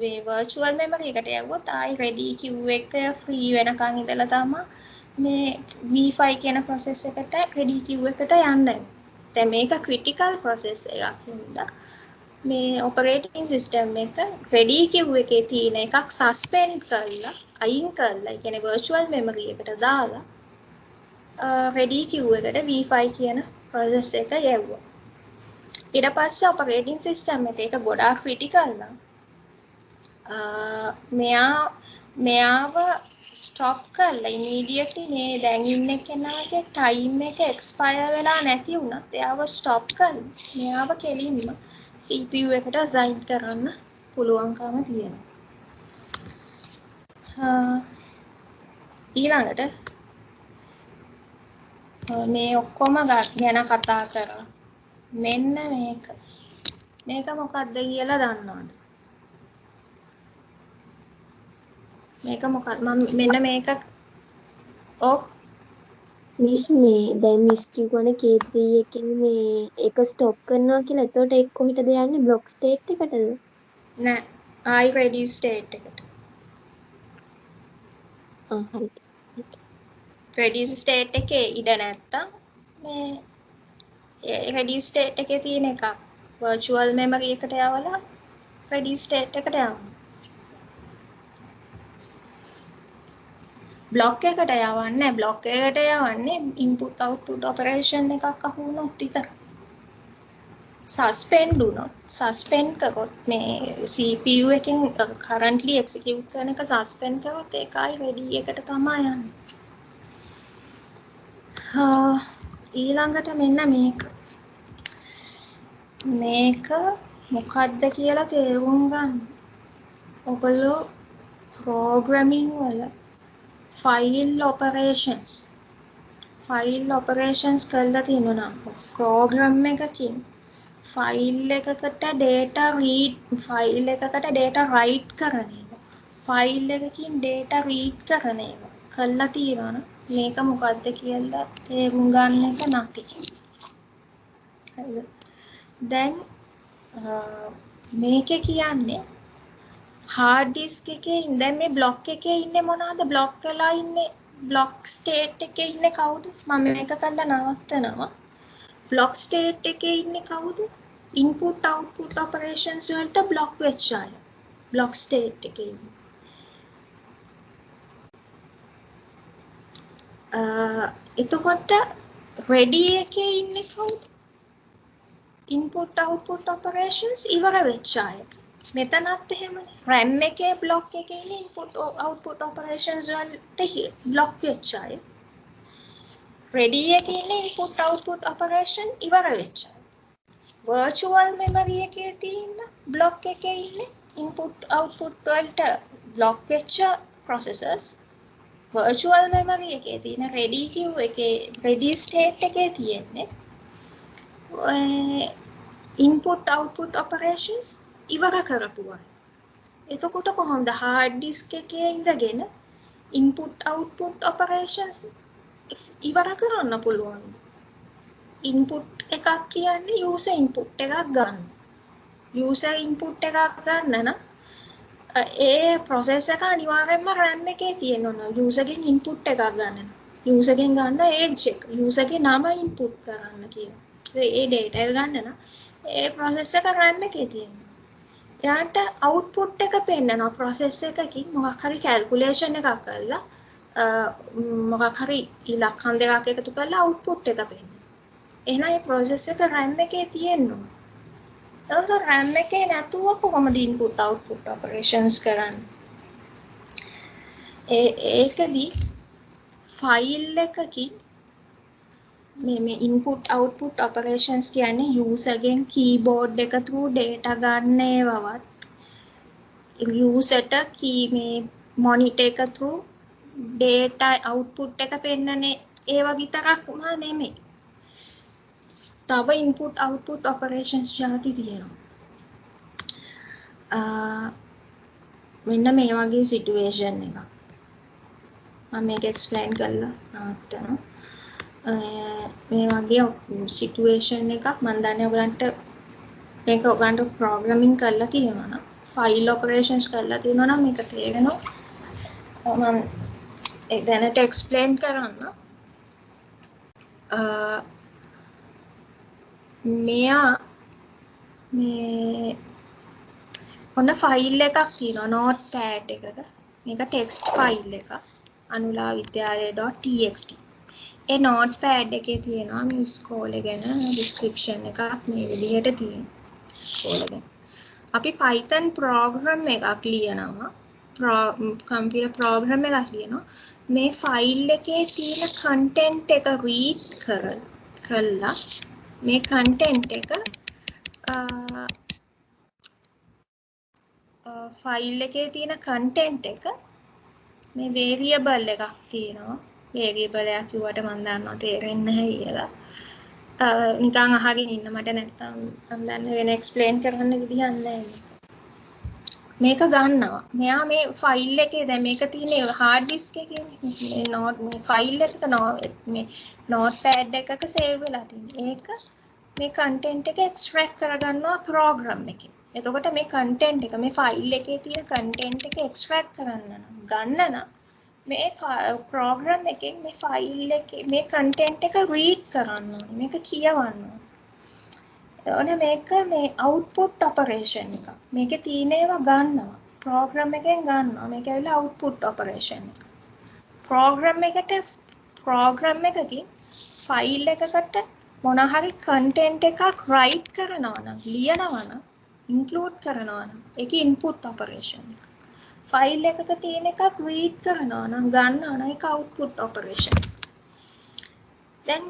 මේ virtual memory එකට යවුවොත් ආයි ready queue එක free වෙනකන් ඉඳලා තමයි මේ V5 කියන process එකට ready queue එකට යන්න. දැන් මේක critical process එකක් හින්දා මේ operating system එක ready queue එකේ තියෙන එකක් suspend කරලා අයින් කරලා, ඒ කියන්නේ virtual memory එකට දාලා ready queue එකට V5 කියන process එක යවුවා. ඊට පස්සේ operating system එක ඒක ගොඩාක් critical නම් මෙයාව stop කරලා immediately මේ දැන් ඉන්න කෙනාගේ time එක expire වෙලා නැති වුණත් එයාව stop කරලා මෙයාව කෙලින්ම CPU එකට assign කරන්න පුළුවන්කම තියෙනවා. ඊළඟට මේ ඔක්කොම ගැන කතා කරා. මෙන්න මේක මොකක්ද කියලා දන්නවද? මේක මොකක්ද? මෙන්න මේක මිස් මේ දැන් මිස් කිව්වනේ K3 එකෙන් මේ ඒක ස්ටොප් කරනවා කියලා. එතකොට ඒක කොහෙටද යන්නේ? බ්ලොක් ස්ටේට් එකටද? නෑ. ආයි ready state එකට. හරි. ready state එකේ ඉඩ නැත්තම් මේ ready state එකේ තියෙන එක virtual memory එකට යවලා ready state එකට යවන්න. block එකට යවන්නේ block එකට යවන්නේ input output operation එකක් අහු වුණොත් විතරයි. suspend වුණොත් suspend කරොත් මේ CPU එකෙන් currently execute කරන එක suspend කරොත් ඒකයි ready එකට තමයි යන්නේ. ඊළඟට මෙන්න මේක මොකක්ද කියලා තේරුම් ගන්න. ඔයගොල්ලෝ programming වල file operations කරලා තියෙනවා නම් program එකකින් file එකකට data write කරන එක file එකකින් data read කරන එක කරලා තියෙනවා නම් මේක මොකක්ද කියලා තේරුම් ගන්න එක නැති. හරිද? දැන් මේක කියන්නේ hard disk එකේ දැන් මේ block එකේ ඉන්නේ මොනවාද? block වෙලා ඉන්නේ block state එකේ ඉන්නේ කවුද? මම මේක කරලා නවත්තනවා. block state එකේ ඉන්නේ කවුද? input output operations වලට block වෙච්ච අය. block state එකේ ඉන්නේ. එතකොට ready එකේ ඉන්නේ කවුද? input output operations ඉවර වෙච්ච අය. මෙතනත් එහෙමනේ. RAM එකේ block එකේ ඉන්නේ input output operations වලට block වෙච්ච අය. ready එකේ ඉන්නේ input output operation ඉවර වෙච්ච අය. virtual memory එකේ තියෙන block එකේ ඉන්නේ input output වලට block වෙච්ච processors. virtual memory එකේ තියෙන ready queue එකේ ready state එකේ තියෙන්නේ input output operations ඉවර කරපු අය. එතකොට කොහොමද hard disk එකේ ඉඳගෙන input output operations ඉවර කරන්න පුළුවන්? input එකක් කියන්නේ user input එකක් ගන්න. user input එකක් ගන්න නම් ඒ process එක අනිවාර්යයෙන්ම RAM එකේ තියෙන්න ඕන. user ගෙන් input එකක් ගන්න. user ගෙන් ගන්න age එක. user ගේ නම input කරන්න කියනවා. ඒ data එක ගන්න නම් ඒ process එක RAM එකේ තියෙනවා. එයාට output එක පෙන්නනවා process එකකින් මොකක් හරි calculation එකක් කරලා මොකක් හරි ඉලක්කම් දෙකක් එකතු කරලා output එක පෙන්නනවා. එහෙනම් මේ process එක RAM එකේ තියෙනවා. ඒක RAM එකේ නැතුව කොහොමද input output operations කරන්නේ? ඒකදී file එකකින් මේ input output operations කියන්නේ user ගෙන් keyboard එක through data ගන්න ඒවවත් user ට key මේ monitor එක through data output එක පෙන්නනේ ඒවා විතරක්ම නෙමෙයි. තව input output operations ಜಾති තියෙනවා. මෙන්න මේ වගේ situation එකක්. මම මේක explain කරලා නවත්තනවා. මේ වගේ situation එකක් මම දන්නේ ඔයගලන්ට මේක ඔයගලන්ට programming කරලා තියෙනවා නම් file operations කරලා තියෙනවා නම් මේක තේරෙනවා. මම දැනට explain කරන්න. මෙයා මේ ඔන්න ෆයිල් එකක් තියෙනවා notepad එකක. මේක text file එකක්. anulavidyalaya.txt. ඒ notepad එකේ තියෙනවා මේ ඉස්කෝලේ ගැන description එකක් මේ විදිහට තියෙනවා. ඉස්කෝලේ ගැන. අපි Python program එකක් ලියනවා. computer program එකක් ලියනවා. මේ file එකේ තියෙන content එක read කරලා මේ content එක file එකේ තියෙන content එක මේ variable එකක් තියෙනවා. variable එකක් කිව්වට මම දන්නවා තේරෙන්නේ නැහැ කියලා. නිකන් අහගෙන ඉන්න මට නැත්තම් මම දන්නේ වෙන explain කරන්න විදිහක් නැහැ. මේක ගන්නවා. මෙයා මේ file එකේ දැන් මේක තියෙන්නේ hard disk එකේ මේ note මේ file එක මේ notepad එකක save වෙලා තියෙන්නේ. ඒක මේ content එක extract කරගන්නවා program එකෙන්. එතකොට මේ content එක මේ file එකේ තියෙන content එක extract කරන්න ගන්න නම් මේ program එකෙන් මේ file එකේ මේ content එක read කරන්න ඕනේ. මේක කියවන්න ඕනේ. එතකොට මේක මේ output operation එක. මේකේ තියෙන ඒවා ගන්නවා. program එකෙන් ගන්නවා. මේක ඇවිල්ලා output operation එක. program එකකින් file එකකට මොන හරි content එකක් write කරනවා නම් ලියනවා නම් include කරනවා නම් ඒක input operation එක. file එකක තියෙන එකක් read කරනවා නම් ගන්නවා නම් ඒක output operation. දැන්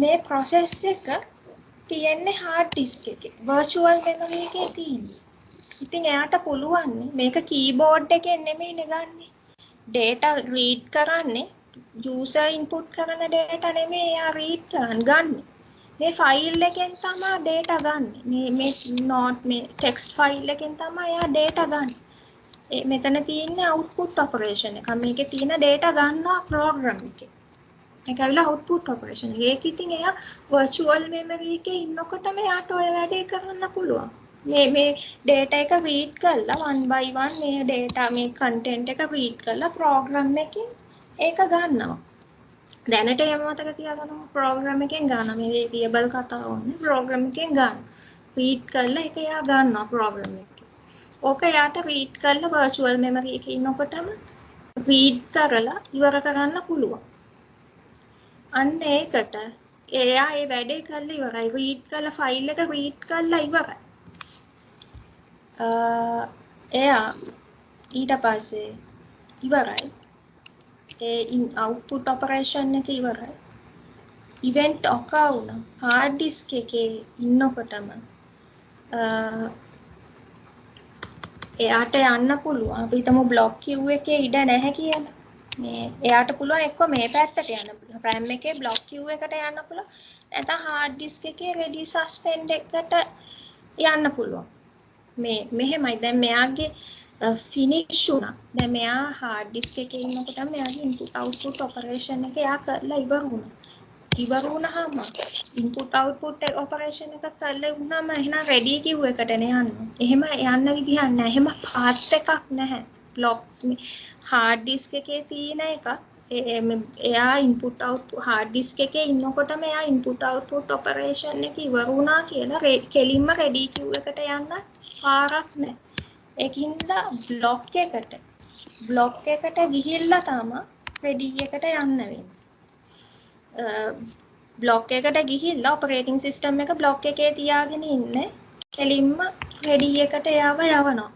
මේ process එක තියෙන්නේ hard disk එකේ virtual memory එකේ තියෙන්නේ. ඉතින් එයාට පුළුවන් මේක keyboard එකෙන් නෙමෙයිනේ ගන්නෙ. data read කරන්නේ user input කරන data නෙමෙයි එයා read ගන්නෙ. මේ file එකෙන් තමයි data ගන්නෙ. මේ text file එකෙන් තමයි එයා data ගන්නෙ. මෙතන තියෙන්නේ output operation එක. මේකේ තියෙන data ගන්නවා program එකේ. ඒක ඇවිල්ලා output operation. ඒක ඉතින් එයා virtual memory එකේ ඉන්නකොටම එයාට ඔය වැඩේ කරන්න පුළුවන්. මේ data එක read කරලා one by one මේ data මේ content එක read කරලා program එකෙන් ඒක ගන්නවා. දැනට එහෙම මතක තියාගන්න program එකෙන් ගන්න මේ variable කතාව ඕනේ program එකෙන් ගන්න. read කරලා ඒක එයා ගන්නවා program එකේ. ඕක එයාට read කරලා virtual memory එකේ ඉන්නකොටම read කරලා ඉවර කරන්න පුළුවන්. අන්න ඒකට එයා ඒ වැඩේ කරලා ඉවරයි. රීඩ් කරලා ෆයිල් එක රීඩ් කරලා ඉවරයි. එයා ඊට පස්සේ ඉවරයි. ඒ output operation එක ඉවරයි. event occur වුණා. hard disk එකේ ඉන්නකොටම එයාට යන්න පුළුවන්. අපි හිතමු block queue එකේ ඉඩ නැහැ කියලා. මේ එයාට පුළුවන් එක්ක මේ පැත්තට යන්න පුළුවන්. RAM එකේ block queue එකට යන්න පුළුවන්. නැත්නම් hard disk එකේ ready suspend එකට යන්න පුළුවන්. මෙහෙමයි. දැන් මෙයාගේ finish වුණා. දැන් මෙයා hard disk එකේ ඉන්නකොට මෙයාගේ input output operation එක එයා කරලා ඉවර වුණා. ඉවර වුණාම input output operation එක කරලා වුණාම එහෙනම් ready queue එකටනේ යන්න. එහෙම යන්න විදිහක් නැහැ. එහෙම path එකක් නැහැ. blocks hard disk එකේ තියෙන එක එයා input output hard disk එකේ ඉන්නකොටම එයා input output operation එක ඉවර වුණා කියලා කෙලින්ම ready queue එකට යන්න පාරක් නැහැ. ඒකින්ද block එකට ගිහිල්ලා තමයි ready එකට යන්න වෙන්නේ. block එකට ගිහිල්ලා operating system එක block එකේ තියාගෙන ඉන්නේ කෙලින්ම ready එකට යවනවා.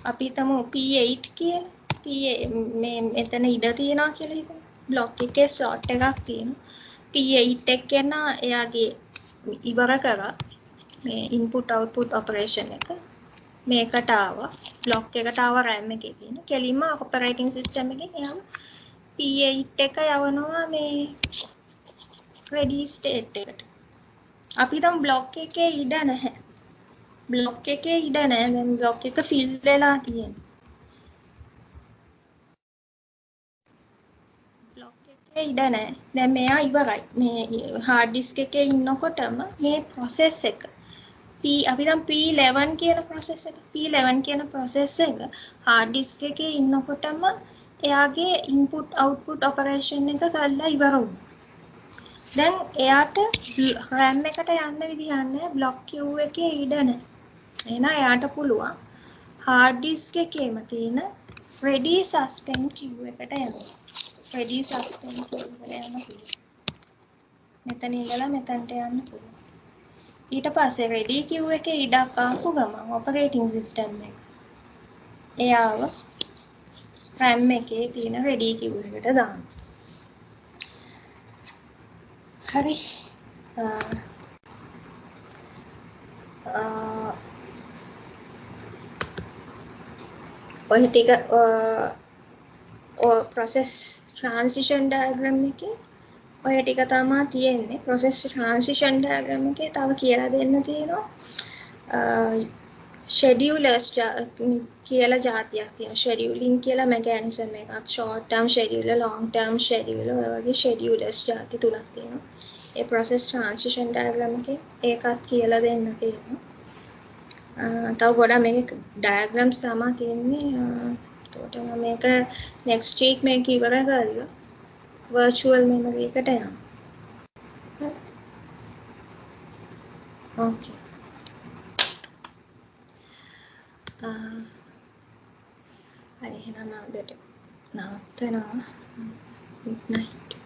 අපි හිතමු P8 කියලා. මේ මෙතන ඉඩ තියනවා කියලා හිතමු. block එකේ slot එකක් තියෙනවා. P8 එක එයාගේ ඉවර කරා මේ input output operation එක. මේකට ආවා. block එකට ආවා RAM එකේ තියෙන. කෙලින්ම operating system එකෙන් එයාම P8 එක යවනවා මේ ready state එකට. අපි හිතමු block එකේ ඉඩ නැහැ. block එකේ ඉඩ නැහැ. දැන් block එක fill වෙලා තියෙනවා. block එකේ ඉඩ නැහැ. දැන් මෙයා ඉවරයි. මේ hard disk එකේ ඉන්නකොටම මේ process එක අපි නම් P11 කියන process එක hard disk එකේ ඉන්නකොටම එයාගේ input output operation එක කරලා ඉවර වුණා. දැන් එයාට RAM එකට යන්න විදිහක් නැහැ. block queue එකේ ඉඩ නැහැ. එහෙනම් එයාට පුළුවන් hard disk එකේම තියෙන ready suspend queue එකට යන්න. ready suspend queue එකට යන්න පුළුවන්. මෙතන ඉඳලා මෙතනට යන්න පුළුවන්. ඊට පස්සේ ready queue එකේ ඉඩක් ආපු ගමන් operating system එක එයාව RAM එකේ තියෙන ready queue එකට දානවා. හරි. ඔය ටික process transition diagram එකේ ඔය ටික තමයි තියෙන්නේ. process transition diagram එකේ තව කියලා දෙන්න තියෙනවා. schedulers කියලා જાතියක් තියෙනවා. scheduling කියලා mechanism එකක්. short term scheduler, long term scheduler ඔය වගේ schedulers જાති තුනක් තියෙනවා. ඒ process transition diagram එකේ ඒකත් කියලා දෙන්න තියෙනවා. තව ගොඩක් මේක diagrams තමයි තියෙන්නේ. එතකොට මම මේක next week මේක ඉවර කරලා virtual memory එකට යනවා. okay. හරි එහෙනම් මම නවත්වනවා. good night.